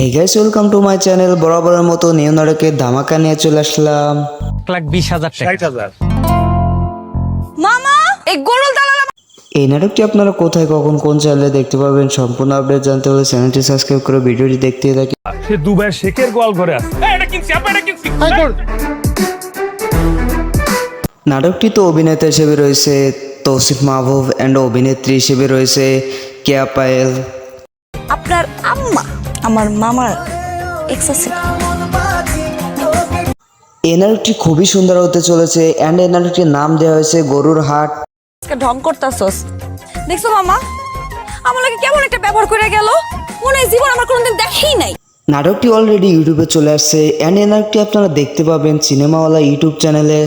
Hey guys, welcome to my channel. বরাবরের মতো new নাটকের ধামাকা নিয়ে চলে আসলাম। 1,20,000 টাকা। 60,000। মামা এই গরুর দালাল এই নাটকটি আপনারা কোথায়, কখন, কোন চ্যানেলে দেখতে পাবেন সম্পূর্ণ আপডেট জানতে হলে চ্যানেলটি সাবস্ক্রাইব করে ভিডিওটি দেখতে থাকি। সে দুবাইয়ের শেখের গোয়াল ঘরে আছে। এটা কিনছি, আপা এটা কিনছি। নাটকটিতে অভিনেতা হিসেবে রয়েছে তৌসিফ মাহবুব অ্যান্ড অভিনেত্রী হিসেবে রয়েছে কেয়া পায়েল। আপনার আম্মা আমার মামার এক্স আছে। এই নাটকটি খুবই সুন্দর হতে চলেছে অ্যান্ড এই নাটকটির নাম দেওয়া হয়েছে গরুর হাট। আজকে ঢং করতাছস দেখছো মামা, আমার লাগে কেমন একটা ব্যবহার করে গেল, মনে হয় জীবন আমার কোনোদিন দেখেই নাই। নাটকটি অলরেডি ইউটিউবে চলে আসছে অ্যান্ড এই নাটকটি আপনারা দেখতে পাবেন সিনেমাওয়ালা ইউটিউব চ্যানেলে।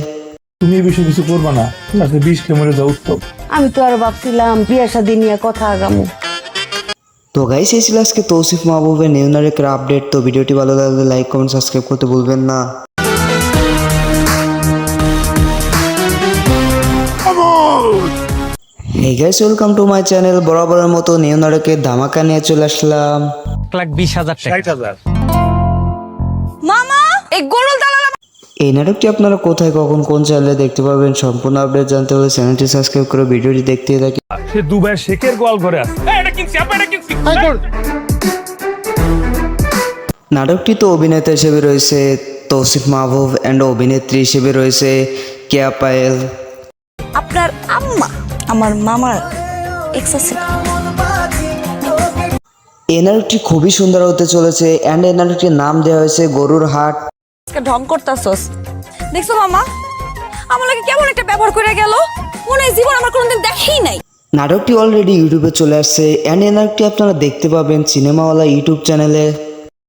তুমি এই বিষয়ে কিছু করবা না, ঠিক আছে? 20 ক্যামেরা যাও উত্তম। আমি তো আর ভাবছিলাম বিয়া শাদী নিয়ে কথা আগামু। তো গাইস, এই ছিল আজকে তৌসিফ মাহবুবের নিউ নাটকের আপডেট। তো ভিডিওটি ভালো লাগলে লাইক কমেন্ট সাবস্ক্রাইব করতে ভুলবেন না। Hey guys, welcome to my channel. বরাবরের মতো নিউ নাটকের ধামাকা নিয়ে চলে আসলাম। 1,20,000 টাকা। 60,000। মামা এই গরুর দালাল এই নাটকটি আপনারা কোথায়, কখন, কোন চ্যানেলে দেখতে পাবেন সম্পূর্ণ আপডেট জানতে হলে চ্যানেলটি সাবস্ক্রাইব করে ভিডিওটি দেখতে থাকি। সে দুবাইয়ের শেখের গোয়াল ঘরে আছে। এটা কিনছি, আপা এটা কিনছি। নাটকটিতে অভিনেতা হিসেবে রয়েছে তৌসিফ মাহবুব অ্যান্ড অভিনেত্রী হিসেবে রয়েছে কেয়া পায়েল। আপনার আম্মা আমার মামার এক্স আছে। এই নাটকটি খুবই সুন্দর হতে চলেছে অ্যান্ড এই নাটকটির নাম দেওয়া হয়েছে গরুর হাট। আজকে ঢং করতাছস দেখছো মামা, আমার লাগে কেমন একটা ব্যবহার করে গেল, মনে হয় জীবন আমার কোনোদিন দেখেই নাই। নাটকটি অলরেডি ইউটিউবে চলে আসছে অ্যান্ড এই নাটকটি আপনারা দেখতে পাবেন সিনেমাওয়ালা ইউটিউব চ্যানেলে।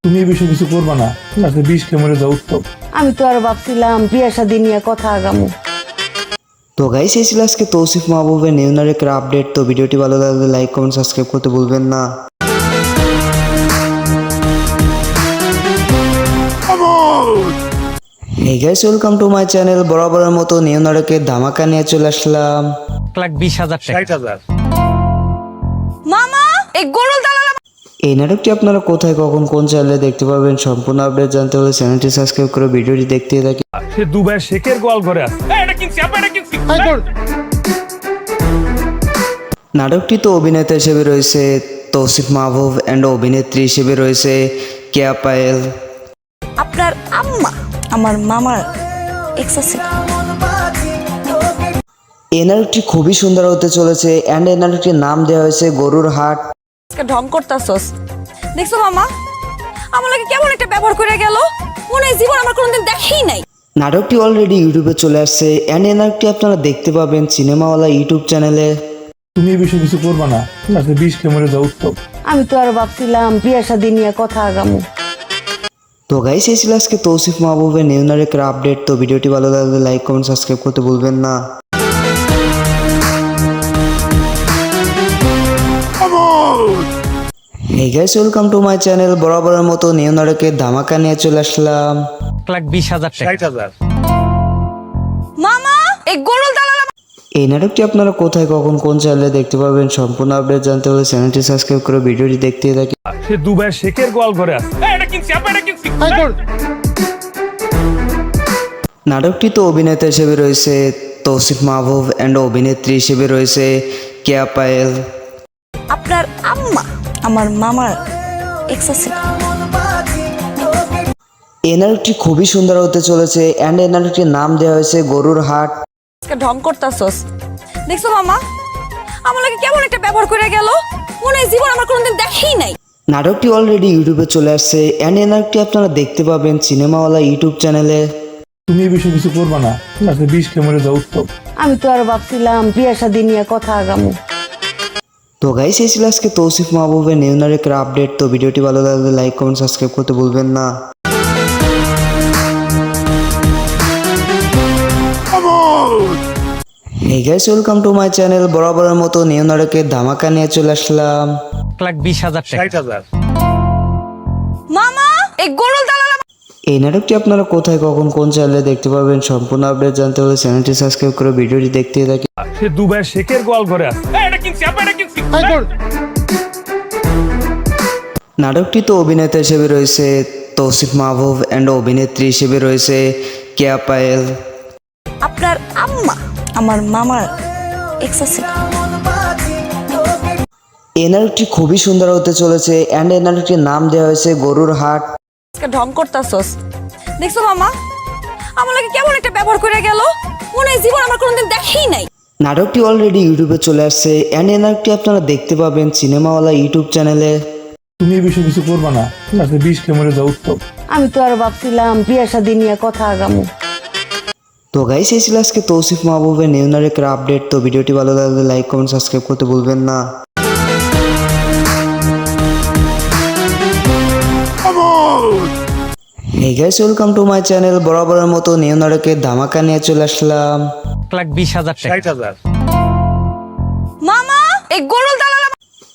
তুমি এই বিষয়ে কিছু করবা না, ঠিক আছে? 20 ক্যামেরা যাও উত্তম। আমি তো আর ভাবছিলাম বিয়া শাদী নিয়ে কথা আগামু। তো গাইস, এই ছিল আজকে তৌসিফ মাহবুবের নিউ নাটকের আপডেট। তো ভিডিওটি ভালো লাগলে লাইক কমেন্ট সাবস্ক্রাইব করতে ভুলবেন না। Hey guys, welcome to my channel. বরাবরের মতো নিউ নাটকের ধামাকা নিয়ে চলে আসলাম। 1,20,000 টাকা। 60,000। মামা এই গরুর দালাল এই নাটকটি আপনারা কোথায়, কখন, কোন চ্যানেলে দেখতে পাবেন সম্পূর্ণ আপডেট জানতে হলে চ্যানেলটি সাবস্ক্রাইব করে ভিডিওটি দেখতে থাকি। সে দুবাইয়ের শেখের গোয়াল ঘরে আছে। এটা কিনছি, আপা এটা কিনছি। নাটকটিতে অভিনেতা হিসেবে রয়েছে তৌসিফ মাহবুব অ্যান্ড অভিনেত্রী হিসেবে রয়েছে কেয়া পায়েল। আপনার আম্মা আমার মামার এক্স আছে। এই নাটকটি খুবই সুন্দর হতে চলেছে অ্যান্ড এই নাটকটির নাম দেওয়া হয়েছে গরুর হাট। আজকে ঢং করতাছস দেখছো মামা, আমার লাগে কেমন একটা ব্যবহার করে গেল, মনে হয় জীবন আমার কোনোদিন দেখেই নাই। নাটকটি অলরেডি ইউটিউবে চলে আসছে অ্যান্ড এই নাটকটি আপনারা দেখতে পাবেন সিনেমাওয়ালা ইউটিউব চ্যানেলে। তুমি এই বিষয়ে কিছু করবা না, ঠিক আছে? 20 ক্যামেরা যাও উত্তম। আমি তো আর ভাবছিলাম বিয়া শাদী নিয়ে কথা আগামু। তো গাইস, এই ছিল আজকে তৌসিফ মাহবুবের নিউ নাটকের আপডেট। তো ভিডিওটি ভালো লাগলে লাইক কমেন্ট সাবস্ক্রাইব করতে ভুলবেন না। Hey guys, welcome to my channel. বরাবরের মতো নিউ নাটকের ধামাকা নিয়ে চলে আসলাম। 1,20,000 টাকা। 60,000। মামা এই গরুর দালাল এই নাটকটি আপনারা কোথায়, কখন, কোন চ্যানেলে দেখতে পাবেন সম্পূর্ণ আপডেট জানতে হলে চ্যানেলটি সাবস্ক্রাইব করে ভিডিওটি দেখতে থাকি। সে দুবাইয়ের শেখের গোয়াল ঘরে আছে। এটা কিনছি, আপা এটা কিনছি। নাটকটিতে অভিনেতা হিসেবে রয়েছে তৌসিফ মাহবুব অ্যান্ড অভিনেত্রী হিসেবে রয়েছে কেয়া পায়েল। আপনার আম্মা আমার মামার এক্স আছে। এই নাটকটি খুবই সুন্দর হতে চলেছে অ্যান্ড এই নাটকটির নাম দেওয়া হয়েছে গরুর হাট। আজকে ঢং করতাছস দেখছো মামা, আমার লাগে কেমন একটা ব্যবহার করে গেল, মনে হয় জীবন আমার কোনোদিন দেখেই নাই। নাটকটি অলরেডি ইউটিউবে চলে আসছে অ্যান্ড এই নাটকটি আপনারা দেখতে পাবেন সিনেমাওয়ালা ইউটিউব চ্যানেলে। তুমি এই বিষয়ে কিছু করবা না, ঠিক আছে? 20 ক্যামেরা যাও উত্তম। আমি তো আর ভাবছিলাম বিয়া শাদী নিয়ে কথা আগামু। তো গাইস, এই ছিল আজকে তৌসিফ মাহবুবের নিউ নাটকের আপডেট। তো ভিডিওটি ভালো লাগলে লাইক কমেন্ট সাবস্ক্রাইব করতে ভুলবেন না। Hey guys, welcome to my channel. বরাবরের মতো নিউ নাটকের ধামাকা নিয়ে চলে আসলাম। 1,20,000 টাকা। 60,000। মামা এই গরুর দালাল এই নাটকটি আপনারা কোথায়, কখন, কোন চ্যানেলে দেখতে পাবেন সম্পূর্ণ আপডেট জানতে হলে চ্যানেলটি সাবস্ক্রাইব করে ভিডিওটি দেখতে থাকি। সে দুবাইয়ের শেখের গোয়াল ঘরে আছে। এটা কিনছি, আপা এটা কিনছি। নাটকটিতে অভিনেতা হিসেবে রয়েছে তৌসিফ মাহবুব অ্যান্ড অভিনেত্রী হিসেবে রয়েছে কেয়া পায়েল। আপনার আম্মা আমার মামার এক্স আছে। এই নাটকটি খুবই সুন্দর হতে চলেছে অ্যান্ড এই নাটকটির নাম দেওয়া হয়েছে গরুর হাট। আজকে ঢং করতাছস। দেখছো মামা আমার লাগে কেমন একটা ব্যবহার করে গেল, মনে হয় জীবন আমার কোনোদিন দেখেই নাই। নাটকটি অলরেডি ইউটিউবে চলে আসছে অ্যান্ড এই নাটকটি আপনারা দেখতে পাবেন সিনেমাওয়ালা ইউটিউব চ্যানেলে। তুমি এই বিষয়ে কিছু করবা না, আজকে বিষকে মরে যাও উত্তম। আমি তো আর ভাবছিলাম বিয়া শাদী নিয়ে কথা আগামু। তো গাইস এই ছিল আজকে তৌসিফ মাহবুবের নিউ নাটকের আপডেট। তো ভিডিওটি ভালো লাগলে লাইক কমেন্ট সাবস্ক্রাইব করতে ভুলবেন না। Hey guys, welcome to my channel. বরাবরের মতো নিউ নাটকের ধামাকা নিয়ে চলে আসলাম। 1,20,000 টাকা 60,000। মামা এই গরুর দালাল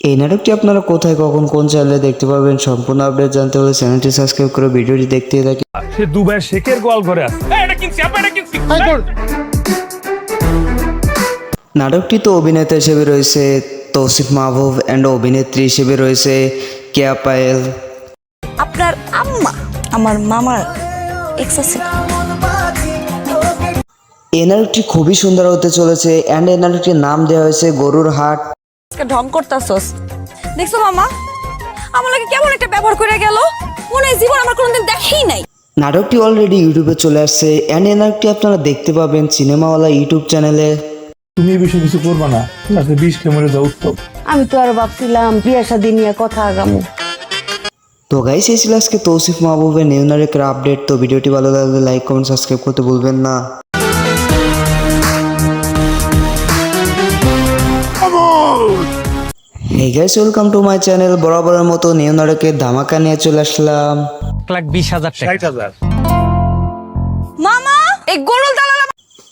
এই নাটকটি আপনারা কোথায় কখন কোন চ্যানেলে দেখতে পাবেন সম্পূর্ণ আপডেট জানতে হলে চ্যানেলটি সাবস্ক্রাইব করে ভিডিওটি দেখতে থাকি। সে দুবাইয়ের শেখের গোয়াল ঘরে আছে। নাটকটিতে অভিনেতা হিসেবে রয়েছে তৌসিফ মাহবুব অ্যান্ড অভিনেত্রী হিসেবে রয়েছে কেয়া পায়েল। আপনার আম্মা আমার মামার এক্স আছে। এই নাটকটি খুবই সুন্দর হতে চলেছে অ্যান্ড এই নাটকটির নাম দেওয়া হয়েছে গরুর হাট। আজকে ঢং করতাছস। দেখছো মামা আমার লাগে কেমন একটা ব্যবহার করে গেল, মনে হয় জীবন আমার কোনোদিন দেখেই নাই। নাটকটি অলরেডি ইউটিউবে চলে আসছে অ্যান্ড এই নাটকটি আপনারা দেখতে পাবেন সিনেমাওয়ালা ইউটিউব চ্যানেলে। তুমি এই বিষয়ে কিছু করবা না, আজকে বিষকে মরে যাও উত্তম। আমি তো আর ভাবছিলাম বিয়া শাদী নিয়ে কথা আগামু। তো গাইস এই ছিল আজকে তৌসিফ মাহবুবের নিউ নাটকের আপডেট। তো ভিডিওটি ভালো লাগলে লাইক কমেন্ট সাবস্ক্রাইব করতে ভুলবেন না। Hey guys, welcome to my channel. বরাবরের মতো নিউ নাটকের ধামাকা নিয়ে চলে আসলাম। 1,20,000 টাকা 60,000। মামা এই গরুর দালাল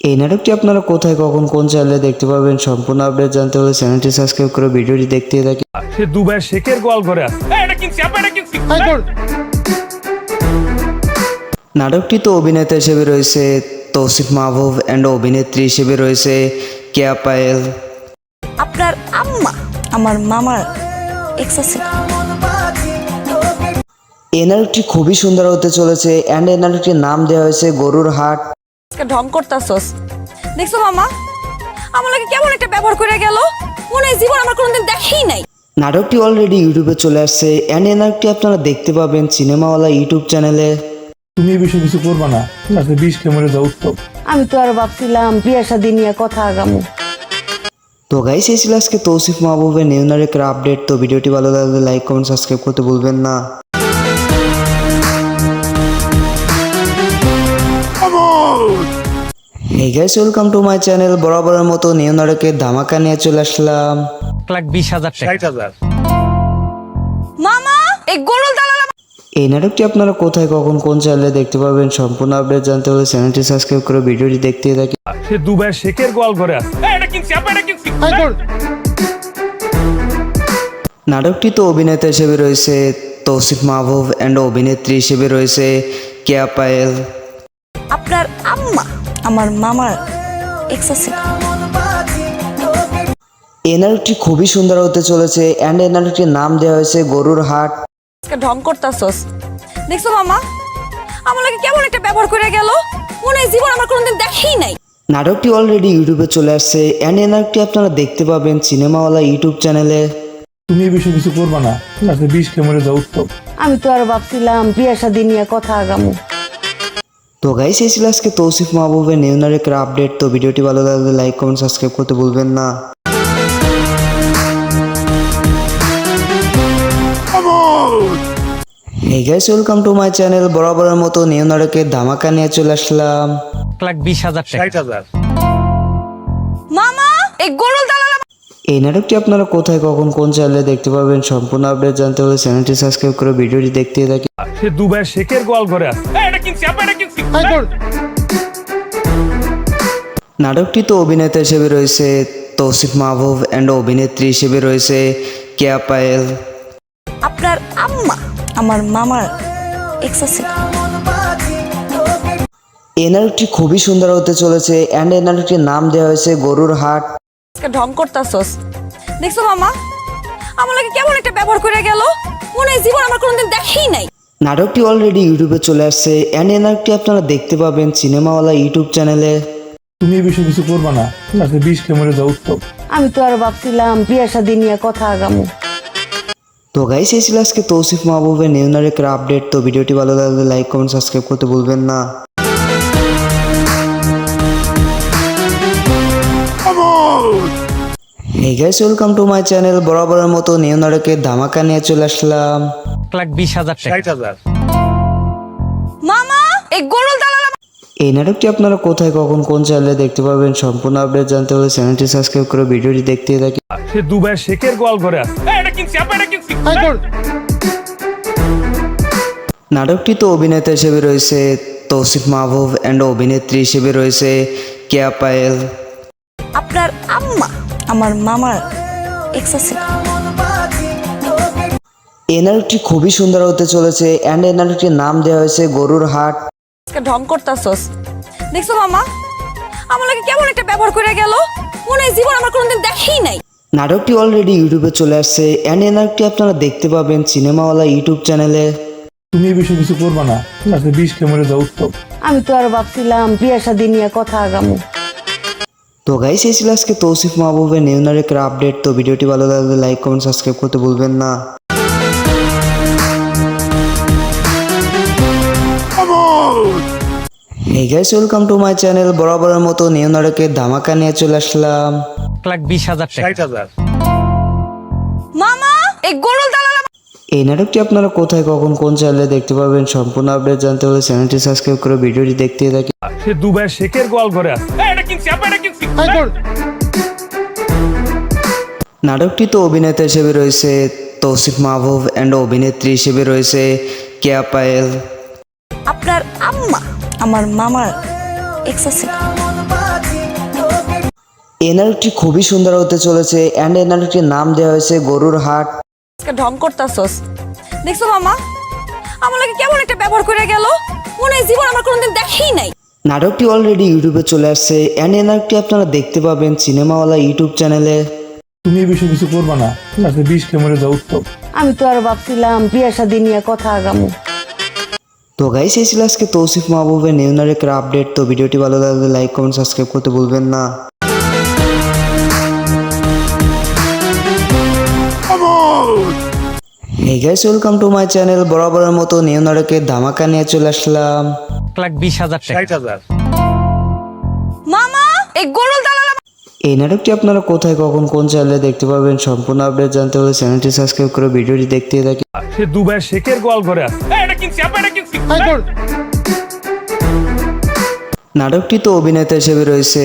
এই নাটকটি আপনারা কোথায় কখন কোন চ্যানেলে দেখতে পাবেন সম্পূর্ণ আপডেট জানতে হলে চ্যানেলটি সাবস্ক্রাইব করে ভিডিওটি দেখতে থাকি। সে দুবাইয়ের শেখের গোয়াল ঘরে আছে। নাটকটিতে অভিনেতা হিসেবে রয়েছে তৌসিফ মাহবুব অ্যান্ড অভিনেত্রী হিসেবে রয়েছে কেয়া পায়েল। আপনার আম্মা আমার মামার এক্স আছে। এই নাটকটি খুবই সুন্দর হতে চলেছে অ্যান্ড এই নাটকটির নাম দেওয়া হয়েছে গরুর হাট। আজকে ঢং করতাছস। দেখছো মামা আমার লাগে কেমন একটা ব্যবহার করে গেল, মনে হয় জীবন আমার কোনোদিন দেখেই নাই। নাটকটি অলরেডি ইউটিউবে চলে আসছে অ্যান্ড এই নাটকটি আপনারা দেখতে পাবেন সিনেমাওয়ালা ইউটিউব চ্যানেলে। তুমি এই বিষয়ে কিছু করবা না, আজকে বিষকে মরে যাও উত্তম। আমি তো আর ভাবছিলাম বিয়া শাদী নিয়ে কথা আগামু। তো গাইস এই ছিল আজকে তৌসিফ মাহবুবের নিউ নাটকের আপডেট। তো ভিডিওটি ভালো লাগলে লাইক কমেন্ট সাবস্ক্রাইব করতে ভুলবেন না। Hey guys, welcome to my channel. বরাবরের মতো নিউ নাটকের ধামাকা নিয়ে চলে আসলাম। 1,20,000 টাকা 60,000। মামা এই গরুর দালাল এই নাটকটি আপনারা কোথায় কখন কোন চ্যানেলে দেখতে পাবেন সম্পূর্ণ আপডেট জানতে হলে চ্যানেলটি সাবস্ক্রাইব করে ভিডিওটি দেখতে থাকি। সে দুবাইয়ের শেখের গোয়াল ঘরে আছে। নাটকটিতে অভিনেতা হিসেবে রয়েছে তৌসিফ মাহবুব অ্যান্ড অভিনেত্রী হিসেবে রয়েছে কেয়া পায়েল। আপনার আম্মা আমার মামার এক্স আছে। এই নাটকটি খুবই সুন্দর হতে চলেছে অ্যান্ড এই নাটকটির নাম দেওয়া হয়েছে গরুর হাট। আজকে ঢং করতাছস। দেখছো মামা আমার লাগে কেমন একটা ব্যবহার করে গেল, মনে হয় জীবন আমার কোনোদিন দেখেই নাই। নাটকটি অলরেডি ইউটিউবে চলে আসছে অ্যান্ড এই নাটকটি আপনারা দেখতে পাবেন সিনেমাওয়ালা ইউটিউব চ্যানেলে। তুমি এই বিষয়ে কিছু করবা না, আজকে বিষকে মরে যাও উত্তম। আমি তো আর ভাবছিলাম বিয়া শাদী নিয়ে কথা আগামু। তো গাইস এই ছিল আজকে তৌসিফ মাহবুবের নিউ নাটকের আপডেট। তো ভিডিওটি ভালো লাগলে লাইক কমেন্ট সাবস্ক্রাইব করতে ভুলবেন না। Hey guys, welcome to my channel. বরাবরের মতো নিউ নাটকের ধামাকা নিয়ে চলে আসলাম। 1,20,000 টাকা 60,000। মামা এই গরুর দালাল এই নাটকটি আপনারা কোথায় কখন কোন চ্যানেলে দেখতে পাবেন সম্পূর্ণ আপডেট জানতে হলে চ্যানেলটি সাবস্ক্রাইব করে ভিডিওটি দেখতে থাকি। সে দুবাইয়ের শেখের গোয়াল ঘরে আছে। নাটকটিতে অভিনেতা হিসেবে রয়েছে তৌসিফ মাহবুব অ্যান্ড অভিনেত্রী হিসেবে রয়েছে কেয়া পায়েল। আপনার আম্মা আমার মামার এক্স আছে। এই নাটকটি খুবই সুন্দর হতে চলেছে অ্যান্ড এই নাটকটির নাম দেওয়া হয়েছে গরুর হাট। আজকে ঢং করতাছস। দেখছো মামা আমার লাগে কেমন একটা ব্যবহার করে গেল, মনে হয় জীবন আমার কোনোদিন দেখেই নাই। নাটকটি অলরেডি ইউটিউবে চলে আসছে অ্যান্ড এই নাটকটি আপনারা দেখতে পাবেন সিনেমাওয়ালা ইউটিউব চ্যানেলে। তুমি এই বিষয়ে কিছু করবা না, আজকে বিষকে মরে যাও উত্তম। আমি তো আর ভাবছিলাম বিয়ে শাদী নিয়ে কথা আগামু। তো গাইস এই ছিল আজকে তৌসিফ মাহবুবের নিউ নাটকের আপডেট। তো ভিডিওটি ভালো লাগলে লাইক কমেন্ট সাবস্ক্রাইব করতে ভুলবেন না। Hey guys, welcome to my channel. বরাবরের মতো নিউ নাটকের ধামাকা নিয়ে চলে আসলাম। 1,20,000 টাকা 60,000। মামা এই গরুর দালাল এই নাটকটি আপনারা কোথায় কখন কোন চ্যানেলে দেখতে পাবেন সম্পূর্ণ আপডেট জানতে হলে চ্যানেলটি সাবস্ক্রাইব করে ভিডিওটি দেখতে থাকি। সে দুবাইয়ের শেখের গোয়াল ঘরে আছে। নাটকটিতে অভিনেতা হিসেবে রয়েছে তৌসিফ মাহবুব অ্যান্ড অভিনেত্রী হিসেবে রয়েছে কেয়া পায়েল। আপনার আম্মা আমার মামার এক্স আছে। এই নাটকটি খুবই সুন্দর হতে চলেছে অ্যান্ড এই নাটকটির নাম দেওয়া হয়েছে গরুর হাট। আজকে ঢং করতাছস দেখছো মামা, আমার লাগে কেমন একটা ব্যবহার করে গেল, মনে হয় জীবন আমার কোনোদিন দেখেই নাই। নাটকটি অলরেডি ইউটিউবে চলে আসছে অ্যান্ড এই নাটকটি আপনারা দেখতে পাবেন সিনেমাওয়ালা ইউটিউব চ্যানেলে। তুমি এই বিষয়ে কিছু করবা না, আজকে বিষকে মরে যাও উত্তম। আমি তো আর ভাবছিলাম বিয়ে শাদী নিয়ে কথা আগামু। তো গাইস এই ছিল আজকে তৌসিফ মাহবুবের নিউ নাটকের আপডেট। তো ভিডিওটি ভালো লাগলে লাইক কমেন্ট সাবস্ক্রাইব করতে ভুলবেন না। Hey guys, welcome to my channel. বরাবরের মতো নিউ নাটকের ধামাকা নিয়ে চলে আসলাম। 1,20,000 টাকা 60,000। মামা এই গরুর দালাল এই নাটকটি আপনারা কোথায় কখন কোন চ্যানেলে দেখতে পাবেন সম্পূর্ণ আপডেট জানতে হলে চ্যানেলটি সাবস্ক্রাইব করে ভিডিওটি দেখতে থাকি। সে দুবাইয়ের শেখের গোয়াল ঘরে আছে। নাটকটিতে অভিনেতা হিসেবে রয়েছে তৌসিফ মাহবুব অ্যান্ড অভিনেত্রী হিসেবে রয়েছে কেয়া পায়েল। আপনার আম্মা আমার মামার এক্স আছে। এই নাটকটি খুবই সুন্দর হতে চলেছে অ্যান্ড এই নাটকটির নাম দেওয়া হয়েছে গরুর হাট। আজকে ঢং করতাছস দেখছো মামা, আমার লাগে কেমন একটা ব্যবহার করে গেল, মনে হয় জীবন আমার কোনোদিন দেখেই নাই। নাটকটি অলরেডি ইউটিউবে চলে আসছে অ্যান্ড এই নাটকটি আপনারা দেখতে পাবেন সিনেমাওয়ালা ইউটিউব চ্যানেলে। তুমি এই বিষয়ে কিছু করবা না, আজকে বিষকে মরে যাও উত্তম। আমি তো আর ভাবছিলাম বিয়ে শাদী নিয়ে কথা আগামু। তো গাইস এই ছিল আজকে তৌসিফ মাহবুবের নিউ নাটকের আপডেট। তো ভিডিওটি ভালো লাগলে লাইক কমেন্ট সাবস্ক্রাইব করতে ভুলবেন না। Hey guys, welcome to my channel. বরাবরের মতো নিউ নাটকের ধামাকা নিয়ে চলে আসলাম। 1,20,000 টাকা 60,000। মামা এই গরুর দালাল এই নাটকটি আপনারা কোথায় কখন কোন চ্যানেলে দেখতে পাবেন সম্পূর্ণ আপডেট জানতে হলে চ্যানেলটি সাবস্ক্রাইব করে ভিডিওটি দেখতে থাকি। সে দুবাইয়ের শেখের গোয়াল ঘরে আছে। নাটকটিতে অভিনেতা হিসেবে রয়েছে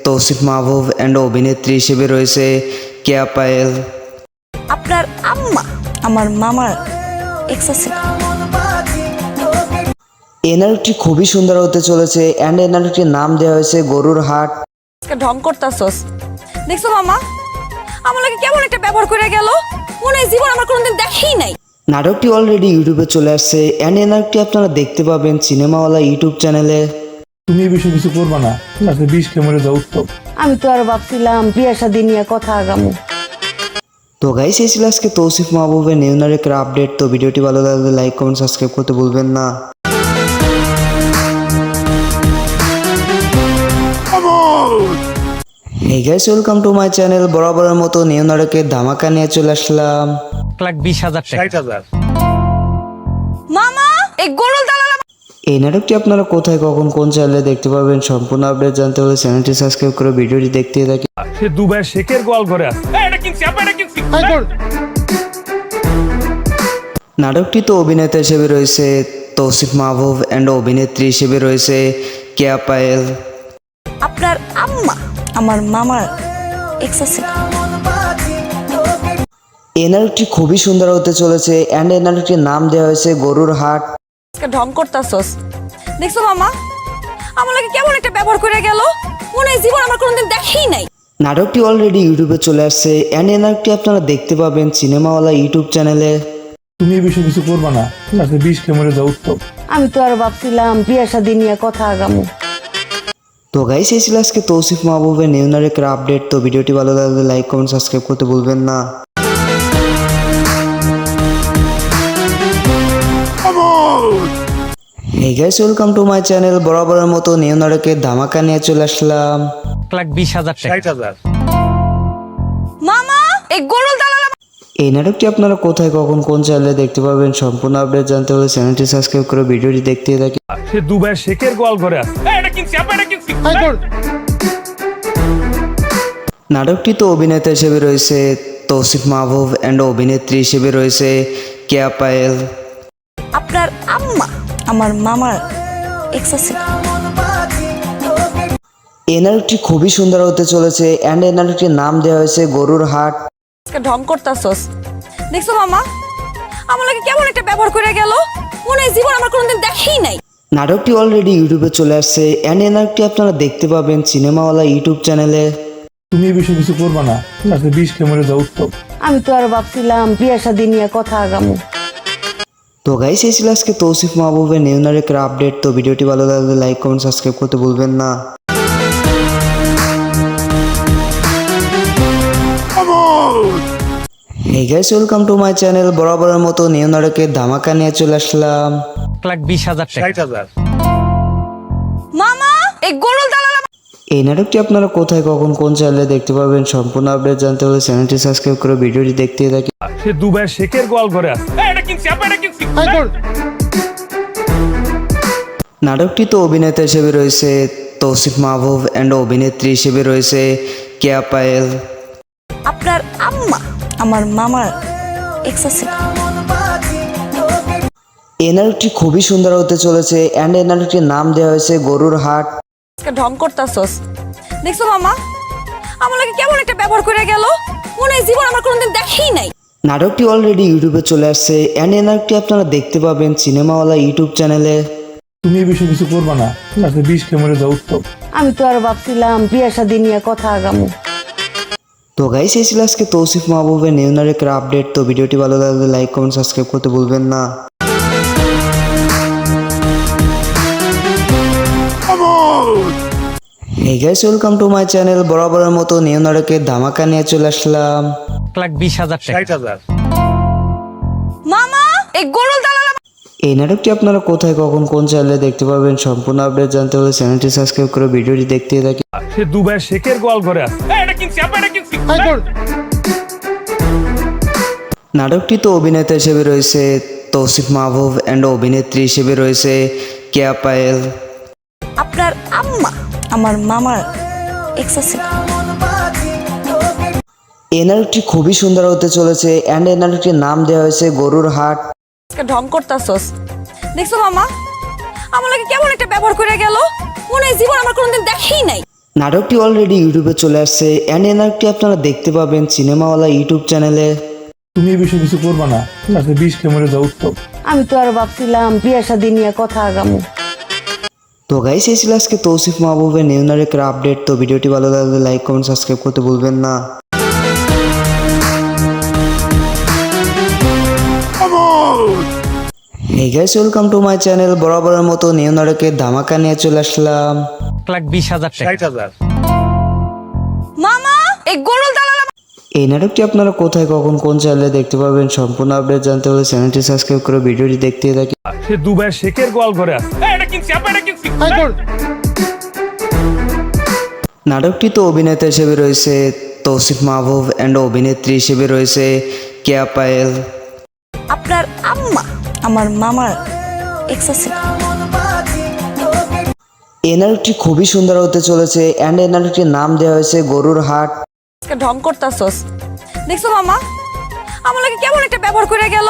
তৌসিফ মাহবুব অ্যান্ড অভিনেত্রী হিসেবে রয়েছে কেয়া পায়েল। আপনার আম্মা আমার মামার এক্স আছে। এই নাটকটি খুবই সুন্দর হতে চলেছে অ্যান্ড এই নাটকটির নাম দেওয়া হয়েছে গরুর হাট। আজকে ঢং করতাছস দেখছো মামা, আমার লাগে কেমন একটা ব্যবহার করে গেল, মনে হয় জীবন আমার কোনোদিন দেখেই নাই। নাটকটি অলরেডি ইউটিউবে চলে আসছে অ্যান্ড এই নাটকটি আপনারা দেখতে পাবেন সিনেমাওয়ালা ইউটিউব চ্যানেলে। তুমি এই বিষয়ে কিছু করবা না, আজকে বিষকে মরে যাও উত্তম। আমি তো আর ভাবছিলাম বিয়ে শাদী নিয়ে কথা আগামু। তো গাইস এই ছিল আজকে তৌসিফ মাহবুবের নিউ নাটকের আপডেট। তো ভিডিওটি ভালো লাগলে লাইক কমেন্ট সাবস্ক্রাইব করতে ভুলবেন না। Hey guys, welcome to my channel. বরাবরের মতো নিউ নাটকের ধামাকা নিয়ে চলে আসলাম। 1,20,000 টাকা 60,000। মামা এই গরুর দালাল এই নাটকটি আপনারা কোথায় কখন কোন চ্যানেলে দেখতে পাবেন সম্পূর্ণ আপডেট জানতে হলে চ্যানেলটি সাবস্ক্রাইব করে ভিডিওটি দেখতে থাকি। সে দুবাইয়ের শেখের গোয়াল ঘরে আছে। নাটকটিতে অভিনেতা হিসেবে রয়েছে তৌসিফ মাহবুব অ্যান্ড অভিনেত্রী হিসেবে রয়েছে কেয়া পায়েল। আপনার আম্মা আমার মামার এক্স আছে। এই নাটকটি খুবই সুন্দর হতে চলেছে অ্যান্ড এই নাটকটির নাম দেওয়া হয়েছে গরুর হাট। আজকে ঢং করতাছস দেখছো মামা, আমার লাগে কেমন একটা ব্যবহার করে গেল, মনে হয় জীবন আমার কোনোদিন দেখেই নাই। নাটকটি অলরেডি ইউটিউবে চলে আসছে অ্যান্ড এই নাটকটি আপনারা দেখতে পাবেন সিনেমাওয়ালা ইউটিউব চ্যানেলে। তুমি এই বিষয়ে কিছু করবা না, আজকে বিষকে মরে যাও উত্তম। আমি তো আর ভাবছিলাম বিয়ে শাদী নিয়ে কথা আগামু। তো গাইস এই ছিল আজকে তৌসিফ মাহবুবের নিউ নাটকের আপডেট। তো ভিডিওটি ভালো লাগলে লাইক কমেন্ট সাবস্ক্রাইব করতে ভুলবেন না। Hey guys, welcome to my channel. বরাবরের মতো নিউ নাটকের ধামাকা নিয়ে চলে আসলাম। 1,20,000 টাকা 60,000 মামা এই গরুর দালাল এই নাটকটি আপনারা কোথায় কখন কোন চ্যানেলে দেখতে পাবেন সম্পূর্ণ আপডেট জানতে হলে চ্যানেলটি সাবস্ক্রাইব করে ভিডিওটি দেখতে থাকি। সে দুবাইয়ের শেখের গোয়াল ঘরে আছে নাটকটিতে অভিনেতা হিসেবে রয়েছে তৌসিফ মাহবুব অ্যান্ড অভিনেত্রী হিসেবে রয়েছে কেয়া পায়েল। আপনার আম্মা আমার মামার এক্স আছে। এই নাটকটি খুবই সুন্দর হতে চলেছে অ্যান্ড এই নাটকটির নাম দেওয়া হয়েছে গরুর হাট। আজকে ঢং করতাছস দেখছো মামা আমার লাগে কেমন একটা ব্যবহার করে গেল মনে হয় জীবন আমার কোনোদিন দেখেই নাই। নাটকটি অলরেডি ইউটিউবে চলে আসছে অ্যান্ড এই নাটকটি আপনারা দেখতে পাবেন সিনেমাওয়ালা ইউটিউব চ্যানেলে। তুমি এই বিষয়ে কিছু করবা না, আজকে 20 কে মরে যাও উত্তম। আমি তো আর ভাবছিলাম বিয়া শাদী নিয়ে কথা আগামু। তো গাইস এই ছিল আজকে তৌসিফ মাহবুবের নিউ নাটকের আপডেট। তো ভিডিওটি ভালো লাগলে লাইক কমেন্ট সাবস্ক্রাইব করতে ভুলবেন না। Hey guys, welcome to my channel. বরাবরের মতো নিউ নাটকের ধামাকা নিয়ে চলে আসলাম। 1,20,000 টাকা 60,000 মামা এই গরুর দালাল এই নাটকটি আপনারা কোথায় কখন কোন চ্যানেলে দেখতে পাবেন সম্পূর্ণ আপডেট জানতে হলে চ্যানেলটি সাবস্ক্রাইব করে ভিডিওটি দেখতে থাকি। সে দুবাইয়ের শেখের গোয়াল ঘরে আছে নাটকটিতে অভিনেতা হিসেবে রয়েছে তৌসিফ মাহবুব অ্যান্ড অভিনেত্রী হিসেবে রয়েছে কেয়া পায়েল। আপনার আম্মা আমার মামার এক্স আছে। এই নাটকটি খুবই সুন্দর হতে চলেছে অ্যান্ড এই নাটকটির নাম দেওয়া হয়েছে গরুর হাট। আজকে ঢং করতাছস দেখছো মামা আমার লাগে কেমন একটা ব্যবহার করে গেল মনে হয় জীবন আমার কোনোদিন দেখেই নাই। নাটকটি অলরেডি ইউটিউবে চলে আসছে অ্যান্ড এই নাটকটি আপনারা দেখতে পাবেন সিনেমাওয়ালা ইউটিউব চ্যানেলে। তুমি এই বিষয়ে কিছু করবা না, আজকে 20 কে মরে যাও উত্তম। আমি তো আর ভাবছিলাম বিয়া শাদী নিয়ে কথা আগামু। তো গাইস এই ছিল আজকে তৌসিফ মাহবুবের নিউ নাটকের আপডেট। তো ভিডিওটি ভালো লাগলে লাইক কমেন্ট সাবস্ক্রাইব করতে ভুলবেন না। Hey guys, welcome to my channel. বরাবরের মতো নিউ নাটকের ধামাকা নিয়ে চলে আসলাম। 1,20,000 টাকা 60,000 মামা এই গরুর দালাল এই নাটকটি আপনারা কোথায় কখন কোন চ্যানেলে দেখতে পাবেন সম্পূর্ণ আপডেট জানতে হলে চ্যানেলটি সাবস্ক্রাইব করে ভিডিওটি দেখতে থাকি। সে দুবাইয়ের শেখের গোয়াল ঘরে আছে নাটকটিতে অভিনেতা হিসেবে রয়েছে তৌসিফ মাহবুব অ্যান্ড অভিনেত্রী হিসেবে রয়েছে কেয়া পায়েল। আপনার আম্মা আমার মামার এক্স আছে। এই নাটকটি খুবই সুন্দর হতে চলেছে অ্যান্ড এই নাটকটির নাম দেওয়া হয়েছে গরুর হাট। আজকে ঢং করতাছস দেখছো মামা আমার লাগে কেমন একটা ব্যবহার করে গেল মনে হয় জীবন আমার কোনোদিন দেখেই নাই। নাটকটি অলরেডি ইউটিউবে চলে আসছে অ্যান্ড এই নাটকটি আপনারা দেখতে পাবেন সিনেমাওয়ালা ইউটিউব চ্যানেলে। তুমি এই বিষয়ে কিছু করবা না, আজকে 20 কে মরে যাও উত্তম। আমি তো আর ভাবছিলাম বিয়া শাদী নিয়ে কথা আগামু। তো গাইস এই ছিল আজকে তৌসিফ মাহবুবের নিউ নাটকের আপডেট। তো ভিডিওটি ভালো লাগলে লাইক কমেন্ট সাবস্ক্রাইব করতে ভুলবেন না। Hey guys, welcome to my channel. বরাবরের মতো নিউ নাটকের ধামাকা নিয়ে চলে আসলাম। 1,20,000 টাকা 60,000 মামা এই গরুর দালাল এই নাটকটি আপনারা কোথায় কখন কোন চ্যানেলে দেখতে পাবেন সম্পূর্ণ আপডেট জানতে হলে চ্যানেলটি সাবস্ক্রাইব করে ভিডিওটি দেখতে থাকি। সে দুবাইয়ের শেখের গোয়াল ঘরে আছে নাটকটিতে অভিনেতা হিসেবে রয়েছে তৌসিফ মাহবুব অ্যান্ড অভিনেত্রী হিসেবে রয়েছে কেয়া পায়েল। আপনার আম্মা আমার মামার এক্স আছে। এই নাটকটি খুবই সুন্দর হতে চলেছে অ্যান্ড এই নাটকটির নাম দেওয়া হয়েছে গরুর হাট। আজকে ঢং করতাছস দেখছো মামা আমার লাগে কেমন একটা ব্যবহার করে গেল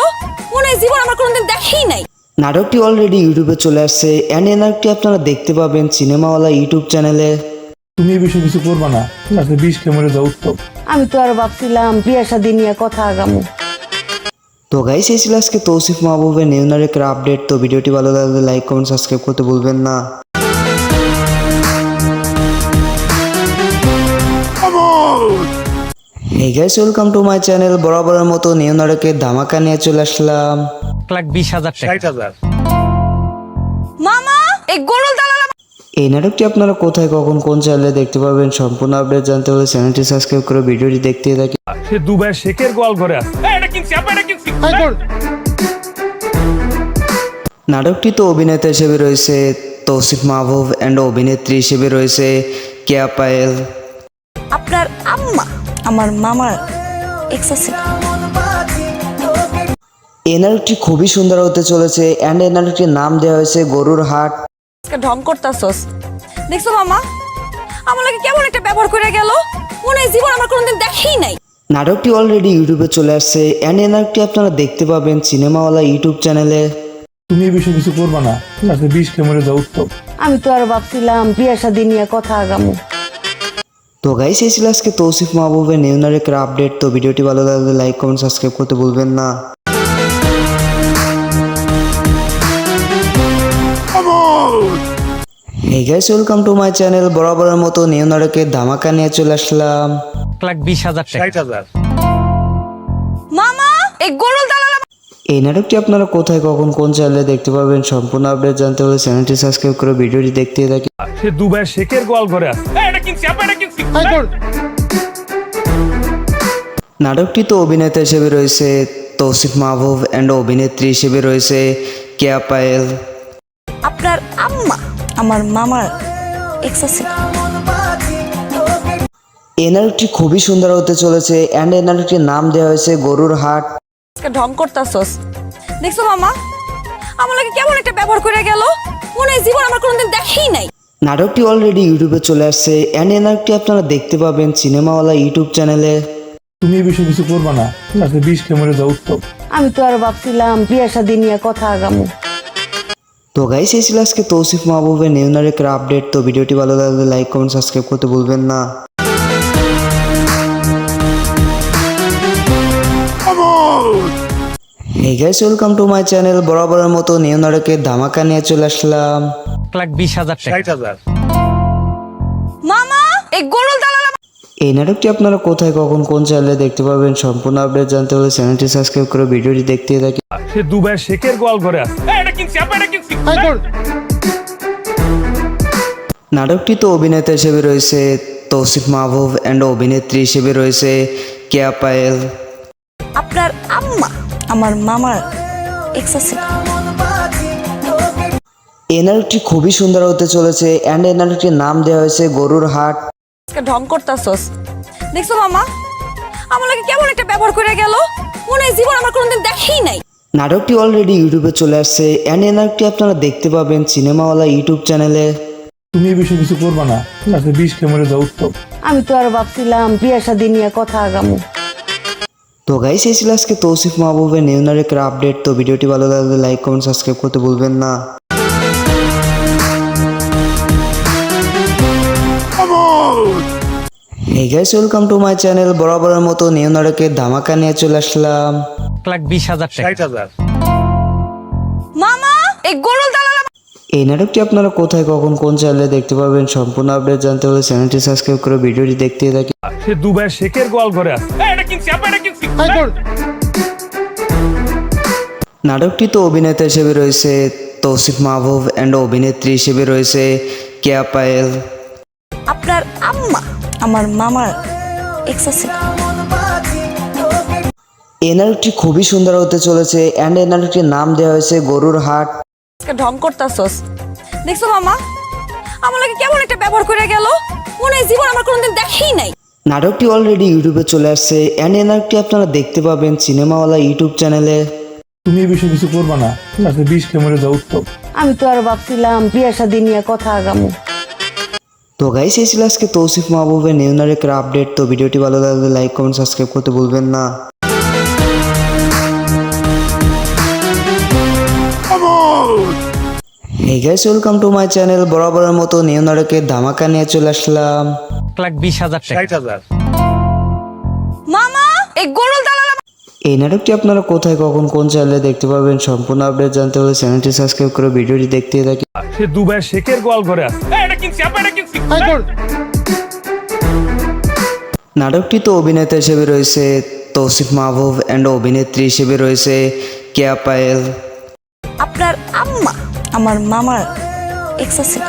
মনে হয় জীবন আমার কোনোদিন দেখেই নাই। নাটকটি অলরেডি ইউটিউবে চলে আসছে অ্যান্ড এই নাটকটি আপনারা দেখতে পাবেন সিনেমাওয়ালা ইউটিউব চ্যানেলে। তুমি এই বিষয়ে কিছু করবা না, আজকে 20 কে মরে যাও উত্তম। আমি তো আর ভাবছিলাম বিয়া শাদী নিয়ে কথা আগামু। তো গাইস এই ছিল আজকে তৌসিফ মাহবুবের নিউ নাটকের আপডেট। তো ভিডিওটি ভালো লাগলে লাইক কমেন্ট সাবস্ক্রাইব করতে ভুলবেন না। Hey guys, welcome to my channel. বরাবরের মতো নিউ নাটকের ধামাকা নিয়ে চলে আসলাম। 1,20,000 টাকা 60,000 মামা এই গরুর দালাল এই নাটকটি আপনারা কোথায় কখন কোন চ্যানেলে দেখতে পাবেন সম্পূর্ণ আপডেট জানতে হলে চ্যানেলটি সাবস্ক্রাইব করে ভিডিওটি দেখতে থাকি। সে দুবাইয়ের শেখের গোয়াল ঘরে আছে নাটকটিতে অভিনেতা হিসেবে রয়েছে তৌসিফ মাহবুব অ্যান্ড অভিনেত্রী হিসেবে রয়েছে কেয়া পায়েল। আপনার আম্মা আমার মামার এক্স ছিল। এই নাটকটি খুবই সুন্দর হতে চলেছে অ্যান্ড এই নাটকটির নাম দেওয়া হয়েছে গরুর হাট। আজকে ঢং করতাছস। দেখছো মামা আমার লাগে কেমন একটা ব্যবহার করে গেল, মনে হয় জীবন আমার কোনোদিন দেখেই নাই। নাটকটি অলরেডি ইউটিউবে চলে আসছে অ্যান্ড এই নাটকটি আপনারা দেখতে পাবেন সিনেমাওয়ালা ইউটিউব চ্যানেলে। তুমি এই বিষয়ে কিছু করবা না, আজকে বিষ খেয়ে মরে যাও উত্তম। আমি তো আর ভাবছিলাম বিয়া শাদী নিয়ে কথা আগামু। তো গাইস এই ছিল আজকে তৌসিফ মাহবুবের নিউ নাটকের আপডেট। তো ভিডিওটি ভালো লাগলে লাইক কমেন্ট সাবস্ক্রাইব করতে ভুলবেন না। Hey guys, welcome to my channel. বরাবরের মতো নিউ নাটকের ধামাকা নিয়ে চলে আসলাম। 1,20,000 টাকা। 60,000। মামা এই গরুল দালাল এই নাটকটি আপনারা কোথায় কখন কোন চ্যানেলে দেখতে পাবেন সম্পূর্ণ আপডেট জানতে হলে চ্যানেলটি সাবস্ক্রাইব করে ভিডিওটি দেখতে থাকি। সে দুবাইয়ের শেখের গোয়াল ঘরে আছে। নাটকটিতে অভিনেতা হিসেবে রয়েছে তৌসিফ মাহবুব অ্যান্ড অভিনেত্রী হিসেবে রয়েছে কেয়া পায়েল। আপনার আম্মা আমার মামার এক্স ছিল। এই নাটকটি খুবই সুন্দর হতে চলেছে অ্যান্ড এই নাটকটির নাম দেওয়া হয়েছে গরুর হাট। আজকে ঢং করতাছস। দেখছো মামা আমার লাগে কেমন একটা ব্যবহার করে গেল, মনে হয় জীবন আমার কোনোদিন দেখেই নাই। নাটকটি অলরেডি ইউটিউবে চলে আসছে অ্যান্ড এই নাটকটি আপনারা দেখতে পাবেন সিনেমাওয়ালা ইউটিউব চ্যানেলে। তুমি এই বিষয়ে কিছু করবা না, আজকে বিষ খেয়ে মরে যাও উত্তম। আমি তো আর ভাবছিলাম বিয়া শাদী নিয়ে কথা আগামু। তো গাইস এই ছিল আজকে তৌসিফ মাহবুবের নিউ নাটকের আপডেট। তো ভিডিওটি ভালো লাগলে লাইক কমেন্ট সাবস্ক্রাইব করতে ভুলবেন না। Hey guys, welcome to my channel. বরাবরের মতো নিউ নাটকের ধামাকা নিয়ে চলে আসলাম। 1,20,000 টাকা। 60,000। মামা এই গরুল দালাল এই নাটকটি আপনারা কোথায় কখন কোন চ্যানেলে দেখতে পাবেন সম্পূর্ণ আপডেট জানতে হলে চ্যানেলটি সাবস্ক্রাইব করে ভিডিওটি দেখতে থাকি। সে দুবাইয়ের শেখের গোয়াল ঘরে আছে। নাটকটিতে অভিনেতা হিসেবে রয়েছে তৌসিফ মাহবুব অ্যান্ড অভিনেত্রী হিসেবে রয়েছে কেয়া পায়েল। আপনার আম্মা আমার মামার এক্স ছিল। এই নাটকটি খুবই সুন্দর হতে চলেছে অ্যান্ড এই নাটকটির নাম দেওয়া হয়েছে গরুর হাট। আজকে ঢং করতাছস। দেখছো মামা আমার লাগে কেমন একটা ব্যবহার করে গেল, মনে হয় জীবন আমার কোনোদিন দেখেই নাই। নাটকটি অলরেডি ইউটিউবে চলে আসছে অ্যান্ড এই নাটকটি আপনারা দেখতে পাবেন সিনেমাওয়ালা ইউটিউব চ্যানেলে। তুমি এই বিষয়ে কিছু করবা না, আজকে বিষ খেয়ে মরে যাও উত্তম। আমি তো আর ভাবছিলাম বিয়া শাদী নিয়ে কথা আগামু। তো গাইস এই ছিল আজকে তৌসিফ মাহবুবের নিউ নাটকের আপডেট। তো ভিডিওটি ভালো লাগলে লাইক কমেন্ট সাবস্ক্রাইব করতে ভুলবেন না। Hey guys, welcome to my channel. বরাবরের মতো নিউ নাটকের ধামাকা নিয়ে চলে আসলাম। 1,20,000 টাকা। 60,000। মামা এই গরুল দালাল এই নাটকটি আপনারা কোথায় কখন কোন চ্যানেলে দেখতে পাবেন সম্পূর্ণ আপডেট জানতে হলে চ্যানেলটি সাবস্ক্রাইব করে ভিডিওটি দেখতে থাকি। সে দুবাইয়ের শেখের গোয়াল ঘরে আছে। নাটকটিতে অভিনেতা হিসেবে রয়েছে তৌসিফ মাহবুব অ্যান্ড অভিনেত্রী হিসেবে রয়েছে কেয়া পায়েল। আপনার আম্মা আমার মামার এক্স ছিল। এই নাটকটি খুবই সুন্দর হতে চলেছে অ্যান্ড এই নাটকটির নাম দেওয়া হয়েছে গরুর হাট। আজকে ঢং করতাছস। দেখছো মামা আমার লাগে কেমন একটা ব্যবহার করে গেল, মনে হয় জীবন আমার কোনোদিন দেখেই নাই। নাটকটি অলরেডি ইউটিউবে চলে আসছে অ্যান্ড এই নাটকটি আপনারা দেখতে পাবেন সিনেমাওয়ালা ইউটিউব চ্যানেলে। তুমি এই বিষয়ে কিছু করবা না, আজকে বিষ খেয়ে মরে যাও উত্তম। আমি তো আর ভাবছিলাম বিয়া শাদী নিয়ে কথা আগামু। তো গাইস এই ছিল আজকে তৌসিফ মাহবুবের নিউ নাটকের আপডেট। তো ভিডিওটি ভালো লাগলে লাইক কমেন্ট সাবস্ক্রাইব করতে ভুলবেন না। Hey guys, welcome to my channel. বরাবরের মতো নিউ নাটকের ধামাকা নিয়ে চলে আসলাম। 1,20,000 টাকা। 60,000। মামা এই গরুল দালাল এই নাটকটি আপনারা কোথায় কখন কোন চ্যানেলে দেখতে পাবেন সম্পূর্ণ আপডেট জানতে হলে চ্যানেলটি সাবস্ক্রাইব করে ভিডিওটি দেখতে থাকি। সে দুবাইয়ের শেখের গোয়াল ঘরে আছে। নাটকটিতে অভিনেতা হিসেবে রয়েছে তৌসিফ মাহবুব অ্যান্ড অভিনেত্রী হিসেবে রয়েছে কেয়া পায়েল। আপনার আম্মা আমার মামার এক্স ছিল।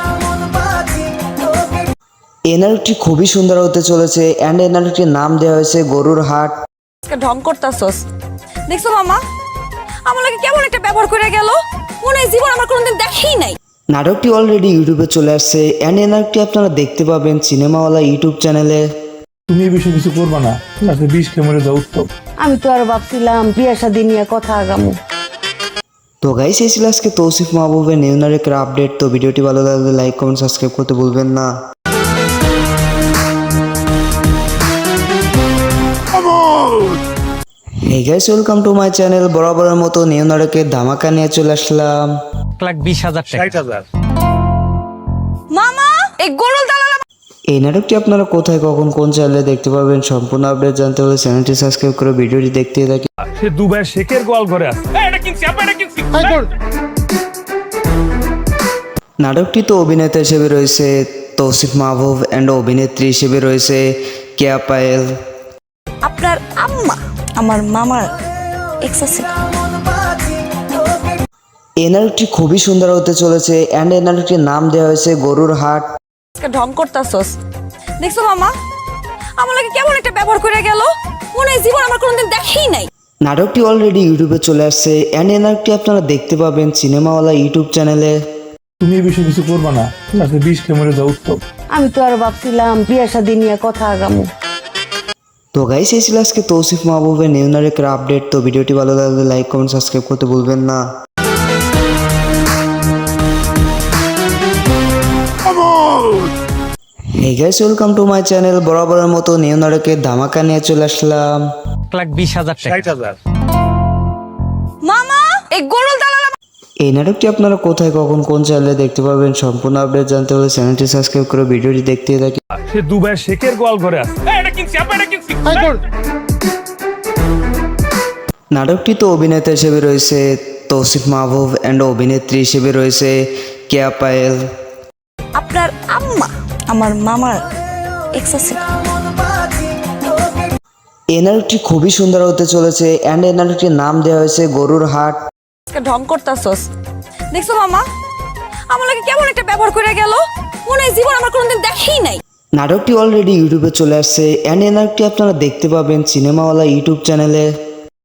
এই নাটকটি খুবই সুন্দর হতে চলেছে অ্যান্ড এই নাটকটির নাম দেওয়া হয়েছে গরুর হাট। আজকে ঢং করতাছস। দেখছো মামা আমার লাগে কেমন একটা ব্যবহার করে গেল, মনে হয় জীবন আমার কোনোদিন দেখেই নাই। নাটকটি অলরেডি ইউটিউবে চলে আসছে অ্যান্ড এই নাটকটি আপনারা দেখতে পাবেন সিনেমাওয়ালা ইউটিউব চ্যানেলে। তুমি এই বিষয়ে কিছু করবা না, রাতে বিষ খেয়ে মরে যাও উত্তম। আমি তো আর ভাবছিলাম বিয়া শাদী নিয়ে কথা আগামু। তো গাইস এই ছিল আজকে তৌসিফ মাহবুবের নিউ নাটকের আপডেট। তো ভিডিওটি ভালো লাগলে লাইক কমেন্ট সাবস্ক্রাইব করতে ভুলবেন না। Hey guys welcome to my channel. বরাবরের মতো নিউ নাটকের ধামাকা নিয়ে চলে আসলাম। 1,20,000 টাকা। 60,000। মামা এই গরুর দালাল এই নাটকটি আপনারা কোথায় কখন কোন চ্যানেলে দেখতে পাবেন সম্পূর্ণ আপডেট জানতে হলে চ্যানেলটি সাবস্ক্রাইব করে ভিডিওটি দেখতে থাকি। সে দুবাইয়ের শেখের গোয়াল ঘরে আছে। নাটকটিতে অভিনেতা হিসেবে রয়েছে তৌসিফ মাহবুব অ্যান্ড অভিনেত্রী হিসেবে রয়েছে কেয়া পায়েল। আপনার আম্মা আমার মামার এক্স ছিল। এই নাটকটি খুবই সুন্দর হতে চলেছে অ্যান্ড এই নাটকটির নাম দেওয়া হয়েছে গরুর হাট। আজকে ঢং করতাছস, দেখছো মামা আমার লাগে কেমন একটা ব্যবহার করে গেল, মনে হয় জীবন আমার কোনোদিন দেখেই নাই। নাটকটি অলরেডি ইউটিউবে চলে আসছে অ্যান্ড এই নাটকটি আপনারা দেখতে পাবেন সিনেমাওয়ালা ইউটিউব চ্যানেলে। তুমি এই বিষয়ে কিছু করবা না, রাতে বিষ খেয়ে মরে যাও উত্তম। আমি তো আর ভাবছিলাম বিয়া শাদী নিয়ে কথা আগামু। তো গাইস এই ছিল আজকে তৌসিফ মাহবুবের নিউ নাটকের আপডেট। তো ভিডিওটি ভালো লাগলে লাইক কমেন্ট সাবস্ক্রাইব করতে ভুলবেন না। Hey guys welcome to my channel. বরাবরের মতো নিউ নাটকের ধামাকা নিয়ে চলে আসলাম। 1,20,000 টাকা। 60,000। মামা এই গরুর দালাল এই নাটকটি আপনারা কোথায় কখন কোন চ্যানেলে দেখতে পাবেন সম্পূর্ণ আপডেট জানতে হলে চ্যানেলটি সাবস্ক্রাইব করে ভিডিওটি দেখতে থাকি। সে দুবাইয়ের শেখের গোয়াল ঘরে আছে। নাটকটিতে অভিনেতা হিসেবে রয়েছে তৌসিফ মাহবুব অ্যান্ড অভিনেত্রী হিসেবে রয়েছে কেয়া পায়েল। আপনার আম্মা আমার মামার এক্স ছিল। এই নাটকটি খুবই সুন্দর হতে চলেছে অ্যান্ড এই নাটকটির নাম দেওয়া হয়েছে গরুর হাট। আজকে ঢং করতাছস, দেখছো মামা আমার লাগে কেমন একটা ব্যবহার করে গেল, মনে হয় জীবন আমার কোনোদিন দেখেই নাই। নাটকটি অলরেডি ইউটিউবে চলে আসছে অ্যান্ড এই নাটকটি আপনারা দেখতে পাবেন সিনেমাওয়ালা ইউটিউব চ্যানেলে।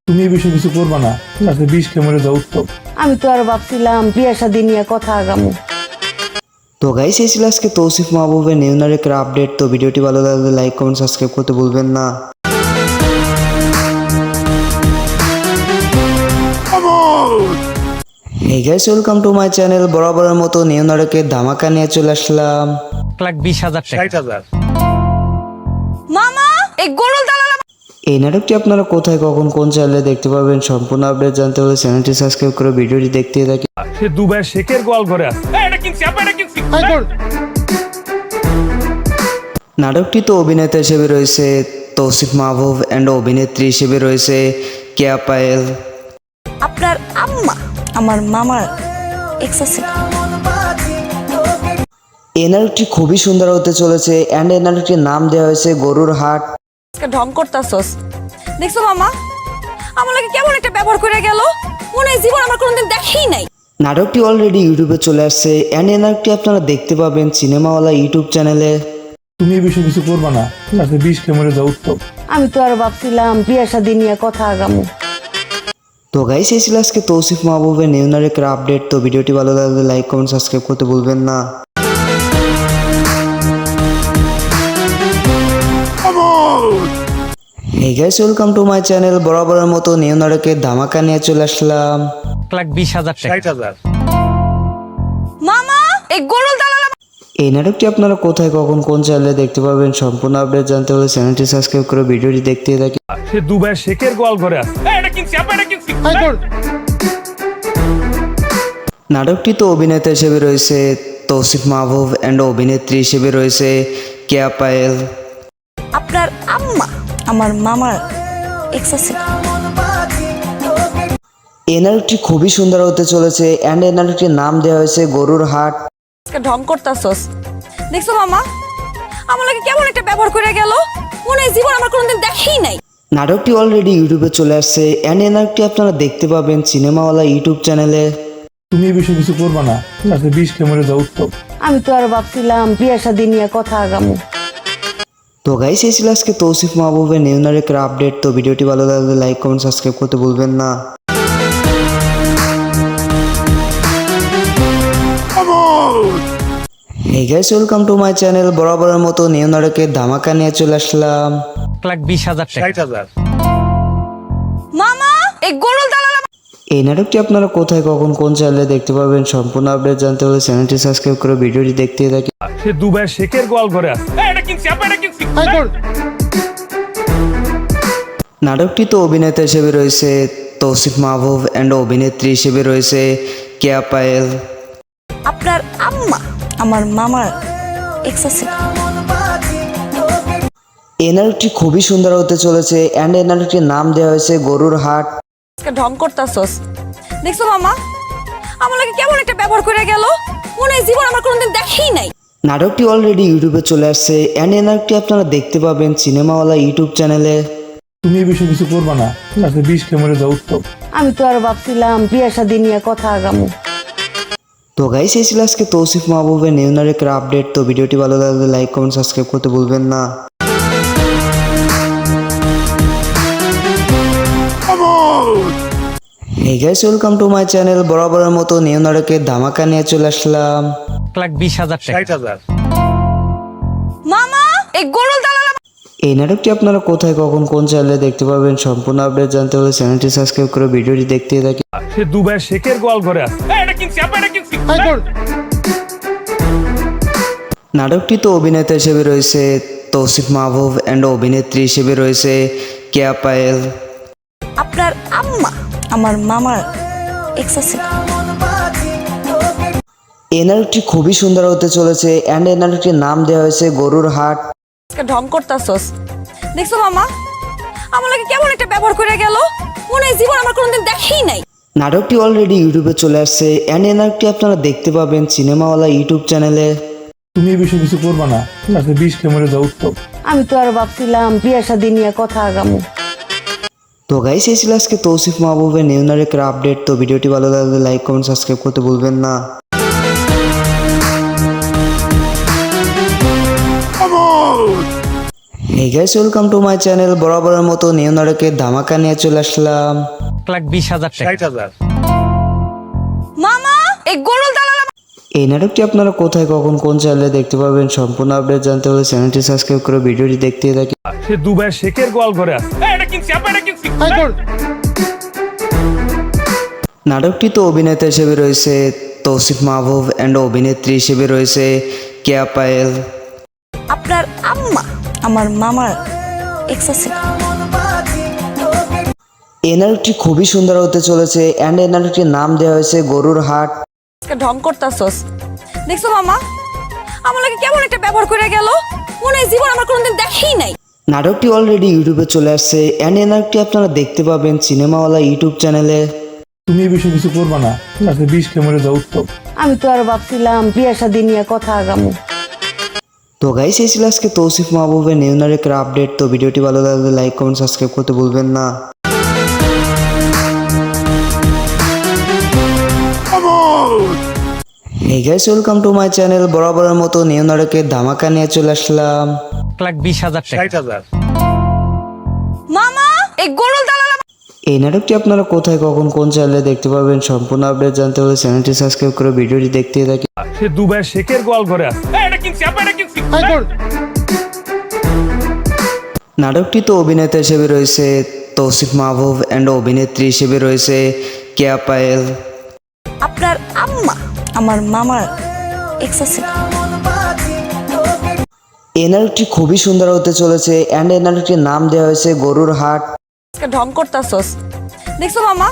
তুমি এই বিষয়ে কিছু করবা না, রাতে বিষ খেয়ে মরে যাও উত্তম। আমি তো আর ভাবছিলাম বিয়া শাদী নিয়ে কথা আগামু। তো গাইস এই ছিল আজকে তৌসিফ মাহবুবের নিউ নাটকের আপডেট। তো ভিডিওটি ভালো লাগলে লাইক কমেন্ট সাবস্ক্রাইব করতে ভুলবেন না। Hey guys welcome to my channel. বরাবরের মতো নিউ নাটকের ধামাকা নিয়ে চলে আসলাম। 1,20,000 টাকা। 60,000। মামা এই গরুর দালাল এই নাটকটি আপনারা কোথায় কখন কোন চ্যানেলে দেখতে পাবেন সম্পূর্ণ আপডেট জানতে হলে চ্যানেলটি সাবস্ক্রাইব করে ভিডিওটি দেখতে থাকি। সে দুবাইয়ের শেখের গোয়াল ঘরে আছে। নাটকটিতে অভিনেতা হিসেবে রয়েছে তৌসিফ মাহবুব অ্যান্ড অভিনেত্রী হিসেবে রয়েছে কেয়া পায়েল। আপনার আম্মা আমার মামার এক্স ছিল। এই নাটকটি খুবই সুন্দর হতে চলেছে অ্যান্ড এই নাটকটির নাম দেওয়া হয়েছে গরুর হাট। আজকে ঢং করতাছস, দেখছো মামা আমার লাগে কেমন একটা ব্যবহার করে গেল, মনে হয় জীবন আমার কোনোদিন দেখেই নাই। নাটকটি অলরেডি ইউটিউবে চলে আসছে অ্যান্ড এই নাটকটি আপনারা দেখতে পাবেন সিনেমাওয়ালা ইউটিউব চ্যানেলে। তুমি এই বিষয়ে কিছু করবা না, রাতে বিষ খেয়ে মরে যাও উত্তম। আমি তো আর ভাবছিলাম বিয়া শাদী নিয়ে কথা আগামু। তো গাইস এই ছিল আজকে তৌসিফ মাহবুবের নিউ নাটকের আপডেট। তো ভিডিওটি ভালো লাগলে লাইক কমেন্ট সাবস্ক্রাইব করতে ভুলবেন না। Hey guys welcome to my channel. বরাবরের মতো নিউ নাটকের ধামাকা নিয়ে চলে আসলাম। 1,20,000 টাকা। 60,000। মামা এই গরুর দালাল এই নাটকটি আপনারা কোথায় কখন কোন চ্যানেলে দেখতে পাবেন সম্পূর্ণ আপডেট জানতে হলে চ্যানেলটি সাবস্ক্রাইব করে ভিডিওটি দেখতে থাকি। সে দুবাইয়ের শেখের গোয়াল ঘরে আছে। নাটকটিতে অভিনেতা হিসেবে রয়েছে তৌসিফ মাহবুব অ্যান্ড অভিনেত্রী হিসেবে রয়েছে কেয়া পায়েল। আপনার আম্মা আমার মামার এক্স ছিল। এই নাটকটি খুবই সুন্দর হতে চলেছে অ্যান্ড এই নাটকটির নাম দেওয়া হয়েছে গরুর হাট। আজকে ঢং করতাছস, দেখছো মামা আমার লাগে কেমন একটা ব্যবহার করে গেল, মনে হয় জীবন আমার কোনোদিন দেখেই নাই। নাটকটি অলরেডি ইউটিউবে চলে আসছে অ্যান্ড এই নাটকটি আপনারা দেখতে পাবেন সিনেমাওয়ালা ইউটিউব চ্যানেলে। তুমি এই বিষয়ে কিছু করবা না, রাতে বিষ খেয়ে মরে যাও উত্তম। আমি তো আর ভাবছিলাম বিয়া শাদী নিয়ে কথা আগামু। তো গাইস এই ছিল আজকে তৌসিফ মাহবুবের নিউ নাটকের আপডেট। তো ভিডিওটি ভালো লাগলে লাইক কমেন্ট সাবস্ক্রাইব করতে ভুলবেন না। Hey guys, welcome to my channel. বরাবরের মতো নিউ নাটকের ধামাকা নিয়ে চলে আসলাম। 1,20,000 টাকা 60,000 মামা এই গরুর দালাল এই নাটকটি আপনারা কোথায় কখন কোন চ্যানেলে দেখতে পারবেন সম্পূর্ণ আপডেট জানতে হলে চ্যানেলটি সাবস্ক্রাইব করে ভিডিওটি দেখতে থাকি। সে দুবাইয়ের শেখের গোয়াল ঘরে আছে নাটকটিতে অভিনেতা হিসেবে রয়েছে তৌসিফ মাহবুব অ্যান্ড অভিনেত্রী হিসেবে রয়েছে কেয়া পায়েল। আপনার আম্মা আমার মামার এক্স ছিল। এই নাটকটি খুবই সুন্দর হতে চলেছে অ্যান্ড এই নাটকটির নাম দেওয়া হয়েছে গরুর হাট। আজকে ঢং করতাছস দেখছো মামা আমার লাগে কেমন একটা ব্যবহার করে গেল মনে হয় জীবন আমার কোনোদিন দেখেই নাই। নাটকটি অলরেডি ইউটিউবে চলে আসছে অ্যান্ড এই নাটকটি আপনারা দেখতে পাবেন সিনেমাওয়ালা ইউটিউব চ্যানেলে। তুমি এই বিষয়ে কিছু করবা না, আজকে 20 ক্যামেরা যাও উত্তম। আমি তো আর ভাবছিলাম বিয়া শাদী নিয়ে কথা আগামু। তো গাইস এই ছিল আজকে তৌসিফ মাহবুবের নিউ নাটকের আপডেট। তো ভিডিওটি ভালো লাগলে লাইক কমেন্ট সাবস্ক্রাইব করতে ভুলবেন না। Hey guys, welcome to my channel. বরাবরের মতো নিউ নাটকের ধামাকা নিয়ে চলে আসলাম। 1,20,000 টাকা 60,000 মামা এই গরুর দালাল এই নাটকটি আপনারা কোথায় কখন কোন চ্যানেলে দেখতে পারবেন সম্পূর্ণ আপডেট জানতে হলে চ্যানেলটি সাবস্ক্রাইব করে ভিডিওটি দেখতে থাকি। সে দুবাইয়ের শেখের গোয়াল ঘরে আছে নাটকটিতে অভিনেতা হিসেবে রয়েছে তৌসিফ মাহবুব অ্যান্ড অভিনেত্রী হিসেবে রয়েছে কেয়া পায়েল। আপনার আম্মা আমার মামার এক্স ছিল। এই নাটকটি খুবই সুন্দর হতে চলেছে অ্যান্ড এই নাটকটির নাম দেওয়া হয়েছে গরুর হাট। আজকে ঢং করতাছস দেখছো মামা আমার লাগে কেমন একটা ব্যবহার করে গেল মনে হয় জীবন আমার কোনোদিন দেখেই নাই। নাটকটি অলরেডি ইউটিউবে চলে আসছে অ্যান্ড এই নাটকটি আপনারা দেখতে পাবেন সিনেমাওয়ালা ইউটিউব চ্যানেলে। তুমি এই বিষয়ে কিছু করবা না, আজকে 20 ক্যামেরা যাও উত্তম। আমি তো আর ভাবছিলাম বিয়া শাদী নিয়ে কথা আগামু। তো গাইস এই ছিল আজকে তৌসিফ মাহবুবের নিউ নাটকের আপডেট। তো ভিডিওটি ভালো লাগলে লাইক কমেন্ট সাবস্ক্রাইব করতে ভুলবেন না। Hey guys, welcome to my channel. বরাবরের মতো নিউ নাটকের ধামাকা নিয়ে চলে আসলাম। 1,20,000 টাকা 60,000 মামা এই গরুর দালাল এই নাটকটি আপনারা কোথায় কখন কোন চ্যানেলে দেখতে পারবেন সম্পূর্ণ আপডেট জানতে হলে চ্যানেলটি সাবস্ক্রাইব করে ভিডিওটি দেখতে থাকি। সে দুবাইয়ের শেখের গোয়াল ঘরে আছে নাটকটিতে অভিনেতা হিসেবে রয়েছে তৌসিফ মাহবুব অ্যান্ড অভিনেত্রী হিসেবে রয়েছে কেয়া পায়েল। আপনার আম্মা আমার মামার এক্স ছিল। এই নাটকটি খুবই সুন্দর হতে চলেছে অ্যান্ড এই নাটকটির নাম দেওয়া হয়েছে গরুর হাট। আজকে ঢং করতাছস দেখছো মামা আমার লাগে কেমন একটা ব্যবহার করে গেল মনে হয় জীবন আমার কোনোদিন দেখেই নাই। নাটকটি অলরেডি ইউটিউবে চলে আসছে অ্যান্ড এই নাটকটি আপনারা দেখতে পাবেন সিনেমাওয়ালা ইউটিউব চ্যানেলে। তুমি এই বিষয়ে কিছু করবা না, আজকে 20 ক্যামেরা যাও উত্তম। আমি তো আর ভাবছিলাম বিয়া শাদী নিয়ে কথা আগামু। তো গাইস এই ছিল আজকে তৌসিফ মাহবুবের নিউ নাটকের আপডেট। তো ভিডিওটি ভালো লাগলে লাইক কমেন্ট সাবস্ক্রাইব করতে ভুলবেন না। Hey guys, welcome to my channel. বরাবরের মতো নিউ নাটকের ধামাকা নিয়ে চলে আসলাম। 1,20,000 টাকা 60,000 মামা এই গরুর দালাল এই নাটকটি আপনারা কোথায় কখন কোন চ্যানেলে দেখতে পারবেন সম্পূর্ণ আপডেট জানতে হলে চ্যানেলটি সাবস্ক্রাইব করে ভিডিওটি দেখতে থাকি। সে দুবাইয়ের শেখের গোয়াল ঘরে আছে নাটকটিতে অভিনেতা হিসেবে রয়েছে তৌসিফ মাহবুব অ্যান্ড অভিনেত্রী হিসেবে রয়েছে কেয়া পায়েল। আপনার আম্মা আমার মামার এক্স ছিল। এই নাটকটি খুবই সুন্দর হতে চলেছে অ্যান্ড এই নাটকটির নাম দেওয়া হয়েছে গরুর হাট। আজকে ঢং করতাছস দেখছো মামা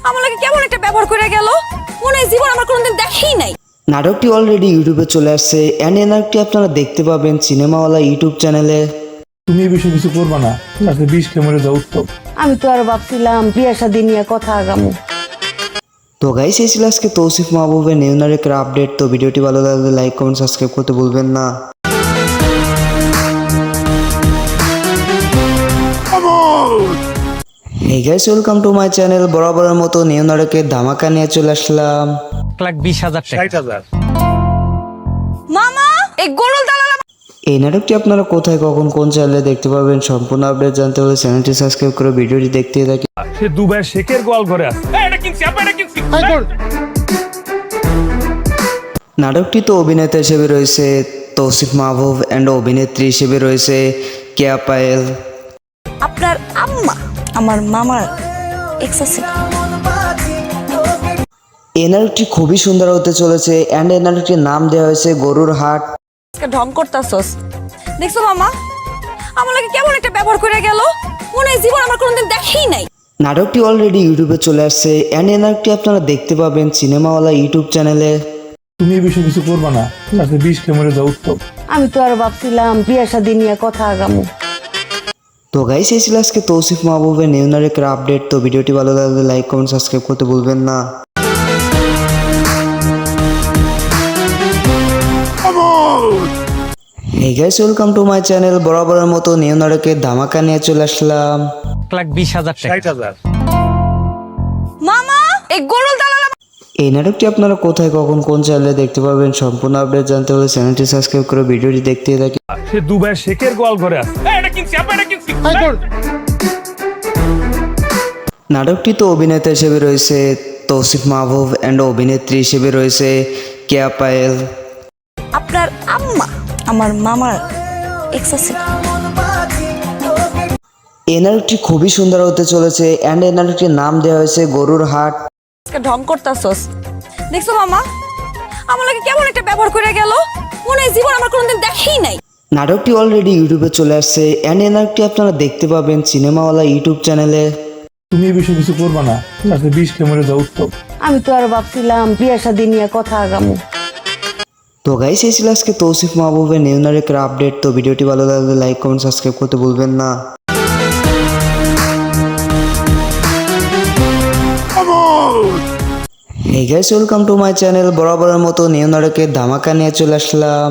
আমার লাগে কেমন একটা ব্যবহার করে গেল মনে হয় জীবন আমার কোনোদিন দেখেই নাই। নাটকটি অলরেডি ইউটিউবে চলে আসছে অ্যান্ড এই নাটকটি আপনারা দেখতে পাবেন সিনেমাওয়ালা ইউটিউব চ্যানেলে। তুমি এই বিষয়ে কিছু করবা না, আজকে 20 ক্যামেরা যাও উত্তম। আমি তো আর ভাবছিলাম বিয়া শাদী নিয়ে কথা আগামু। তো গাইস এই ছিল আজকে তৌসিফ মাহবুবের নিউ নাটকের আপডেট। তো ভিডিওটি ভালো লাগলে লাইক কমেন্ট সাবস্ক্রাইব করতে ভুলবেন না। Hey guys, welcome to my channel. বরাবরের মতো নিউ নাটকের ধামাকা নিয়ে চলে আসলাম। 1,20,000 টাকা 60,000 মামা এই গরুর দালাল এই নাটকটি আপনারা কোথায় কখন কোন চ্যানেলে দেখতে পারবেন সম্পূর্ণ আপডেট জানতে হলে চ্যানেলটি সাবস্ক্রাইব করে ভিডিওটি দেখতে থাকি। সে দুবাইয়ের শেখের গোয়াল ঘরে আছে নাটকটিতে অভিনেতা হিসেবে রয়েছে তৌসিফ মাহবুব অ্যান্ড অভিনেত্রী হিসেবে রয়েছে কেয়া পায়েল। আপনার আম্মা আমার মামার এক্স আছে। এই নাটকটি খুবই সুন্দর হতে চলেছে অ্যান্ড এই নাটকটির নাম দেওয়া হয়েছে গরুর হাট। আজকে ঢং করতাছস। দেখছো মামা আমার লাগে কেমন একটা ব্যবহার করে গেল, মনে হয় জীবন আমার কোনোদিন দেখেই নাই। নাটকটি অলরেডি ইউটিউবে চলে আসছে অ্যান্ড এই নাটকটি আপনারা দেখতে পাবেন সিনেমাওয়ালা ইউটিউব চ্যানেলে। তুমি এই বিষয়ে কিছু করবা না, রাতে 20 কে মরে যাও উত্তম। আমি তো আর ভাবছিলাম বিয়া শাদী নিয়ে কথা আগামু। তো গাইস এই ছিল আজকে তৌসিফ মাহবুবের নিউ নাটকের আপডেট। তো ভিডিওটি ভালো লাগলে লাইক কমেন্ট সাবস্ক্রাইব করতে ভুলবেন না। Hey guys, welcome to my channel. বরাবরের মতো নিউ নাটকের ধামাকা নিয়ে চলে আসলাম। 1,20,000 টাকা 60,000। মামা এই গরুল দালাল এই নাটকটি আপনারা কোথায় কখন কোন চ্যানেলে দেখতে পাবেন সম্পূর্ণ আপডেট জানতে হলে চ্যানেলটি সাবস্ক্রাইব করে ভিডিওটি দেখতে থাকি। সে দুবাই শেখের গোয়াল ঘরে আছে। নাটকটিতে অভিনেতা হিসেবে রয়েছে তৌসিফ মাহবুব অ্যান্ড অভিনেত্রী হিসেবে রয়েছে কেয়া পায়েল। আপনার আম্মা আমার মামার এক্স আছে। এই নাটকটি খুবই সুন্দর হতে চলেছে অ্যান্ড এই নাটকটির নাম দেওয়া হয়েছে গরুর হাট। আজকে ঢং করতাছস। দেখছো মামা আমার লাগে কেমন একটা ব্যবহার করে গেল, মনে হয় জীবন আমার কোনোদিন দেখেই নাই। নাটকটি অলরেডি ইউটিউবে চলে আসছে অ্যান্ড এই নাটকটি আপনারা দেখতে পাবেন সিনেমাওয়ালা ইউটিউব চ্যানেলে। তুমি এই বিষয়ে কিছু করবা না, রাতে 20 কে মরে যাও উত্তম। আমি তো আর ভাবছিলাম বিয়া শাদী নিয়ে কথা আগামু। তো গাইস এই ছিল আজকে তৌসিফ মাহবুবের নিউ নাটকের আপডেট। তো ভিডিওটি ভালো লাগলে লাইক কমেন্ট সাবস্ক্রাইব করতে ভুলবেন না। Hey guys, welcome to my channel. বরাবরের মতো নিউ নাটকের ধামাকা নিয়ে চলে আসলাম।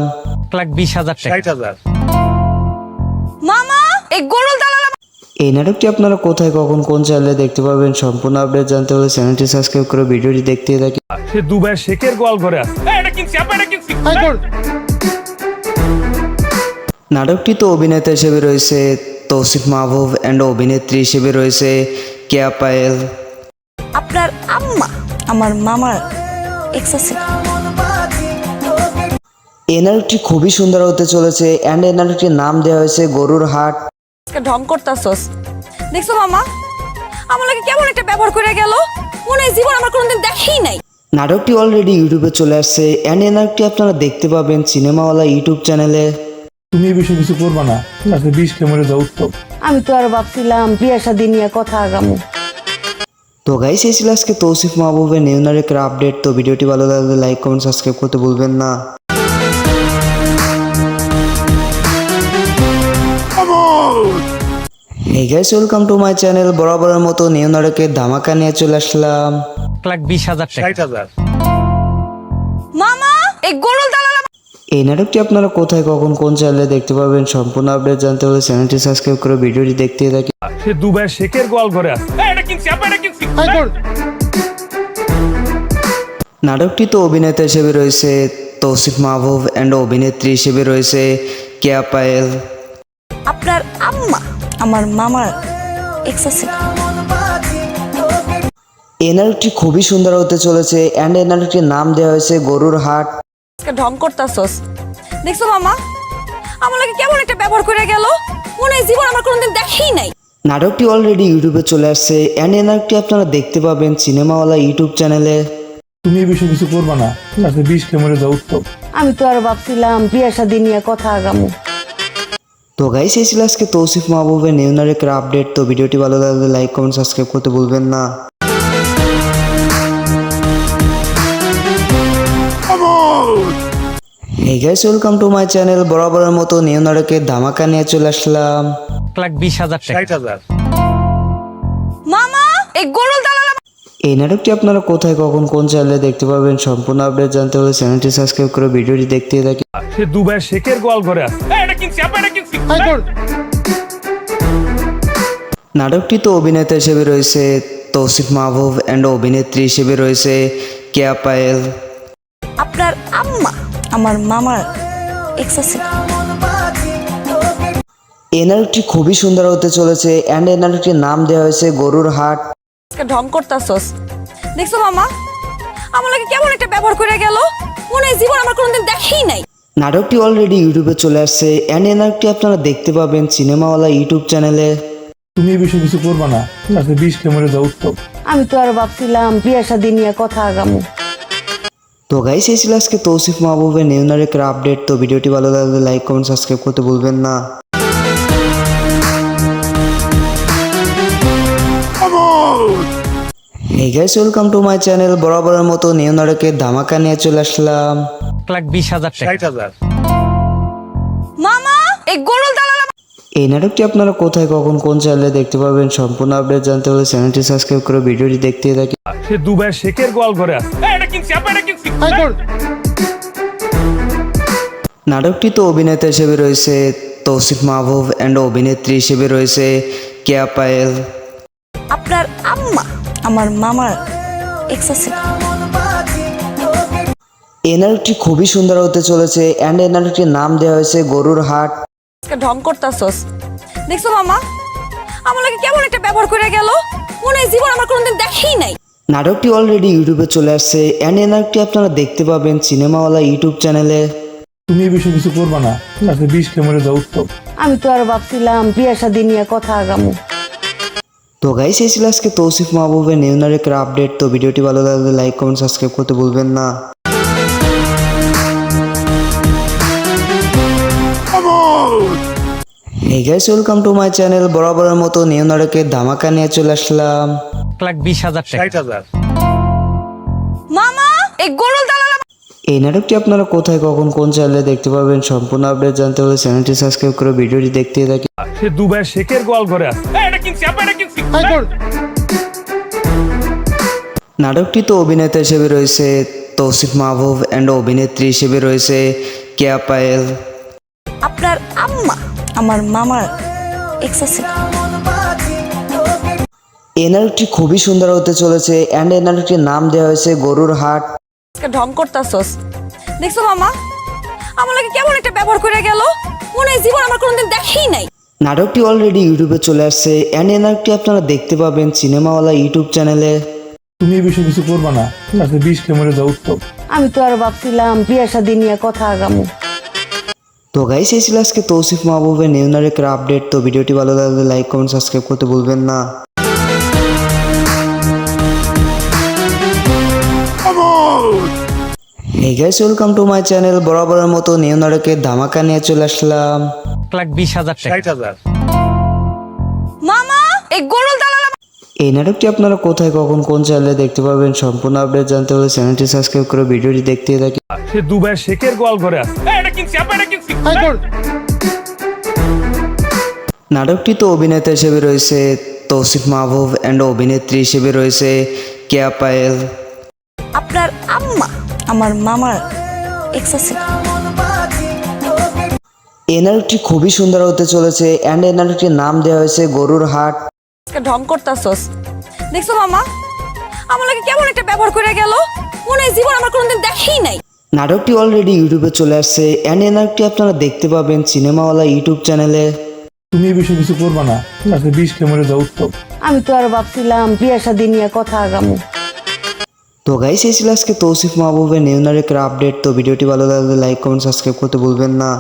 1,20,000 টাকা 60,000। মামা এই গরুল দালাল এই নাটকটি আপনারা কোথায় কখন কোন চ্যানেলে দেখতে পাবেন সম্পূর্ণ আপডেট জানতে হলে চ্যানেলটি সাবস্ক্রাইব করে ভিডিওটি দেখতে থাকি। সে দুবাই শেখের গোয়াল ঘরে আছে। নাটকটিতে অভিনেতা হিসেবে রয়েছে তৌসিফ মাহবুব অ্যান্ড অভিনেত্রী হিসেবে রয়েছে কেয়া পায়েল। আপনার আম্মা আমার মামার এক্স আছে। এই নাটকটি খুবই সুন্দর হতে চলেছে অ্যান্ড এই নাটকটির নাম দেওয়া হয়েছে গরুর হাট। আজকে ঢং করতাছস। দেখছো মামা আমার লাগে কেমন একটা ব্যবহার করে গেল, মনে হয় জীবন আমার কোনোদিন দেখেই নাই। নাটকটি অলরেডি ইউটিউবে চলে আসছে অ্যান্ড এই নাটকটি আপনারা দেখতে পাবেন সিনেমাওয়ালা ইউটিউব চ্যানেলে। তুমি এই বিষয়ে কিছু করবা না, রাতে 20 কে মরে যাও উত্তম। আমি তো আর ভাবছিলাম বিয়া শাদী নিয়ে কথা আগামু। তো গাইস এই ছিল আজকে তৌসিফ মাহবুবের নিউ নাটকের আপডেট। তো ভিডিওটি ভালো লাগলে লাইক কমেন্ট সাবস্ক্রাইব করতে ভুলবেন না। Hey guys, welcome to my channel. বরাবরের মতো নিউ নাটকের ধামাকা নিয়ে চলে আসলাম। 1,20,000 টাকা 60,000। মামা এই গরুল দালাল এই নাটকটি আপনারা কোথায় কখন কোন চ্যানেলে দেখতে পাবেন সম্পূর্ণ আপডেট জানতে হলে চ্যানেলটি সাবস্ক্রাইব করে ভিডিওটি দেখতে থাকি। সে দুবাই শেখের গোয়াল ঘরে আছে। নাটকটিতে অভিনেতা হিসেবে রয়েছে তৌসিফ মাহবুব অ্যান্ড অভিনেত্রী হিসেবে রয়েছে কেয়া পায়েল। আপনার আম্মা আমার মামার এক্স আছে। এই নাটকটি খুবই সুন্দর হতে চলেছে অ্যান্ড এই নাটকটির নাম দেওয়া হয়েছে গরুর হাট। আজকে ঢং করতাছস। দেখছো মামা আমার লাগে কেমন একটা ব্যবহার করে গেল, মনে হয় জীবন আমার কোনোদিন দেখেই নাই। নাটকটি অলরেডি ইউটিউবে চলে আসছে অ্যান্ড এই নাটকটি আপনারা দেখতে পাবেন সিনেমাওয়ালা ইউটিউব চ্যানেলে। তুমি এই বিষয়ে কিছু করবা না, রাতে 20 কে মরে যাও উত্তম। আমি তো আর ভাবছিলাম বিয়া শাদী নিয়ে কথা আগামু। তো গাইস এই ছিল আজকে তৌসিফ মাহবুবের নিউ নাটকের আপডেট। তো ভিডিওটি ভালো লাগলে লাইক কমেন্ট সাবস্ক্রাইব করতে ভুলবেন না। Hey guys, welcome to my channel. বরাবরের মতো নিউ নাটকের ধামাকা নিয়ে চলে আসলাম। 1,20,000 টাকা 60,000। মামা এই গরুল দালাল এই নাটকটি আপনারা কোথায় কখন কোন চ্যানেলে দেখতে পাবেন সম্পূর্ণ আপডেট জানতে হলে চ্যানেলটি সাবস্ক্রাইব করে ভিডিওটি দেখতে থাকি। সে দুবাই শেখের গোয়াল ঘরে আছে। নাটকটিতে অভিনেতা হিসেবে রয়েছে তৌসিফ মাহবুব অ্যান্ড অভিনেত্রী হিসেবে রয়েছে কেয়া পায়েল। আপনার আম্মা আমার মামার এক্স আছে। এই নাটকটি খুবই সুন্দর হতে চলেছে অ্যান্ড এই নাটকটির নাম দেওয়া হয়েছে গরুর হাট। আজকে ঢং করতাছস। দেখছো মামা আমার লাগে কেমন একটা ব্যবহার করে গেল, মনে হয় জীবন আমার কোনোদিন দেখেই নাই। নাটকটি অলরেডি ইউটিউবে চলে আসছে অ্যান্ড এই নাটকটি আপনারা দেখতে পাবেন সিনেমাওয়ালা ইউটিউব চ্যানেলে। তুমি এই বিষয়ে কিছু করবা না, আজকে বিষ খেয়ে মরে যাও উত্তম। আমি তো আর ভাবছিলাম বিয়া শাদী নিয়ে কথা আগামু। তো গাইস এই ছিল আজকে তৌসিফ মাহবুবের নিউ নাটকের আপডেট। তো ভিডিওটি ভালো লাগলে লাইক কমেন্ট সাবস্ক্রাইব করতে ভুলবেন না। Hey guys, welcome to my channel. বরাবরের মতো নিউ নাটকের ধামাকা নিয়ে চলে আসলাম। 1,20,000 টাকা 60,000। মামা এই গরুল দালাল এই নাটকটি আপনারা কোথায় কখন কোন চ্যানেলে দেখতে পাবেন সম্পূর্ণ আপডেট জানতে হলে চ্যানেলটি সাবস্ক্রাইব করে ভিডিওটি দেখতে থাকি। সে দুবাইয়ের শেখের গোয়াল ঘরে আছে। নাটকটিতে অভিনেতা হিসেবে রয়েছে তৌসিফ মাহবুব অ্যান্ড অভিনেত্রী হিসেবে রয়েছে কেয়া পায়েল। আপনার আম্মা আমার মামার এক্স আছে। এই নাটকটি খুবই সুন্দর হতে চলেছে অ্যান্ড এই নাটকটির নাম দেওয়া হয়েছে গরুর হাট। আজকে ঢং করতাছস। দেখছো মামা আমার লাগে কেমন একটা ব্যবহার করে গেল, মনে হয় জীবন আমার কোনোদিন দেখেই নাই। নাটকটি অলরেডি ইউটিউবে চলে আসছে অ্যান্ড এই নাটকটি আপনারা দেখতে পাবেন সিনেমাওয়ালা ইউটিউব চ্যানেলে। তুমি এই বিষয়ে কিছু করবা না, আজকে বিষ খেয়ে মরে যাও উত্তম। আমি তো আর ভাবছিলাম বিয়া শাদী নিয়ে কথা আগামু। তো গাইস এই ছিল আজকে তৌসিফ মাহবুবের নিউ নাটকের আপডেট। তো ভিডিওটি ভালো লাগলে লাইক কমেন্ট সাবস্ক্রাইব করতে ভুলবেন না। Hey guys, welcome to my channel. বরাবরের মতো নিউ নাটকের ধামাকা নিয়ে চলে আসলাম। 1,20,000 টাকা 60,000। মামা এই গরুল দালাল এই নাটকটি আপনারা কোথায় কখন কোন চ্যানেলে দেখতে পাবেন সম্পূর্ণ আপডেট জানতে হলে চ্যানেলটি সাবস্ক্রাইব করে ভিডিওটি দেখতে থাকি। সে দুবাইয়ের শেখের গোয়াল ঘরে আছে। নাটকটিতে অভিনেতা হিসেবে রয়েছে তৌসিফ মাহবুব অ্যান্ড অভিনেত্রী হিসেবে রয়েছে কেয়া পায়েল। আপনার আম্মা আমার মামার এক্স আছে। এই নাটকটি খুবই সুন্দর হতে চলেছে অ্যান্ড এই নাটকটির নাম দেওয়া হয়েছে গরুর হাট। আজকে ঢং করতাছস। দেখছো মামা আমার লাগে কেমন একটা ব্যবহার করে গেল, মনে হয় জীবন আমার কোনোদিন দেখেই নাই। নাটকটি অলরেডি ইউটিউবে চলে আসছে অ্যান্ড এই নাটকটি আপনারা দেখতে পাবেন সিনেমাওয়ালা ইউটিউব চ্যানেলে। তুমি এই বিষয়ে কিছু করবা না, আজকে বিষ খেয়ে মরে যাও উত্তম। আমি তো আর ভাবছিলাম বিয়া শাদী নিয়ে কথা আগামু। তো গাইস এই ছিল আজকে তৌসিফ মাহবুবের নিউ নাটকের আপডেট। তো ভিডিওটি ভালো লাগলে লাইক কমেন্ট সাবস্ক্রাইব করতে ভুলবেন না। Hey guys, welcome to my channel. বরাবরের মতো নিউ নাটকের ধামাকা নিয়ে চলে আসলাম। 1,20,000 টাকা 60,000। মামা এই গরুল দালাল এই নাটকটি আপনারা কোথায় কখন কোন চ্যানেলে দেখতে পাবেন সম্পূর্ণ আপডেট জানতে হলে চ্যানেলটি সাবস্ক্রাইব করে ভিডিওটি দেখতে থাকি। সে দুবাইয়ের শেখের গোয়াল ঘরে আছে। নাটকটিতে অভিনেতা হিসেবে রয়েছে তৌসিফ মাহবুব অ্যান্ড অভিনেত্রী হিসেবে রয়েছে কেয়া পায়েল। আপনার আম্মা আমার মামার এক্স আছে। এই নাটকটি খুবই সুন্দর হতে চলেছে অ্যান্ড এই নাটকটির নাম দেওয়া হয়েছে গরুর হাট। আজকে ঢং করতাছস। দেখছো মামা আমার লাগে কেমন একটা ব্যবহার করে গেল, মনে হয় জীবন আমার কোনোদিন দেখেই নাই। নাটকটি অলরেডি ইউটিউবে চলে আসছে অ্যান্ড এই নাটকটি আপনারা দেখতে পাবেন সিনেমাওয়ালা ইউটিউব চ্যানেলে। তুমি এই বিষয়ে কিছু করবা না, আজকে বিষ খেয়ে মরে যাও উত্তম। আমি তো আর ভাবছিলাম বিয়া শাদী নিয়ে কথা আগামু। তো গাইস এই ছিল আজকে তৌসিফ মাহবুবের নিউ নাটকের আপডেট। তো ভিডিওটি ভালো লাগলে লাইক কমেন্ট সাবস্ক্রাইব করতে ভুলবেন না।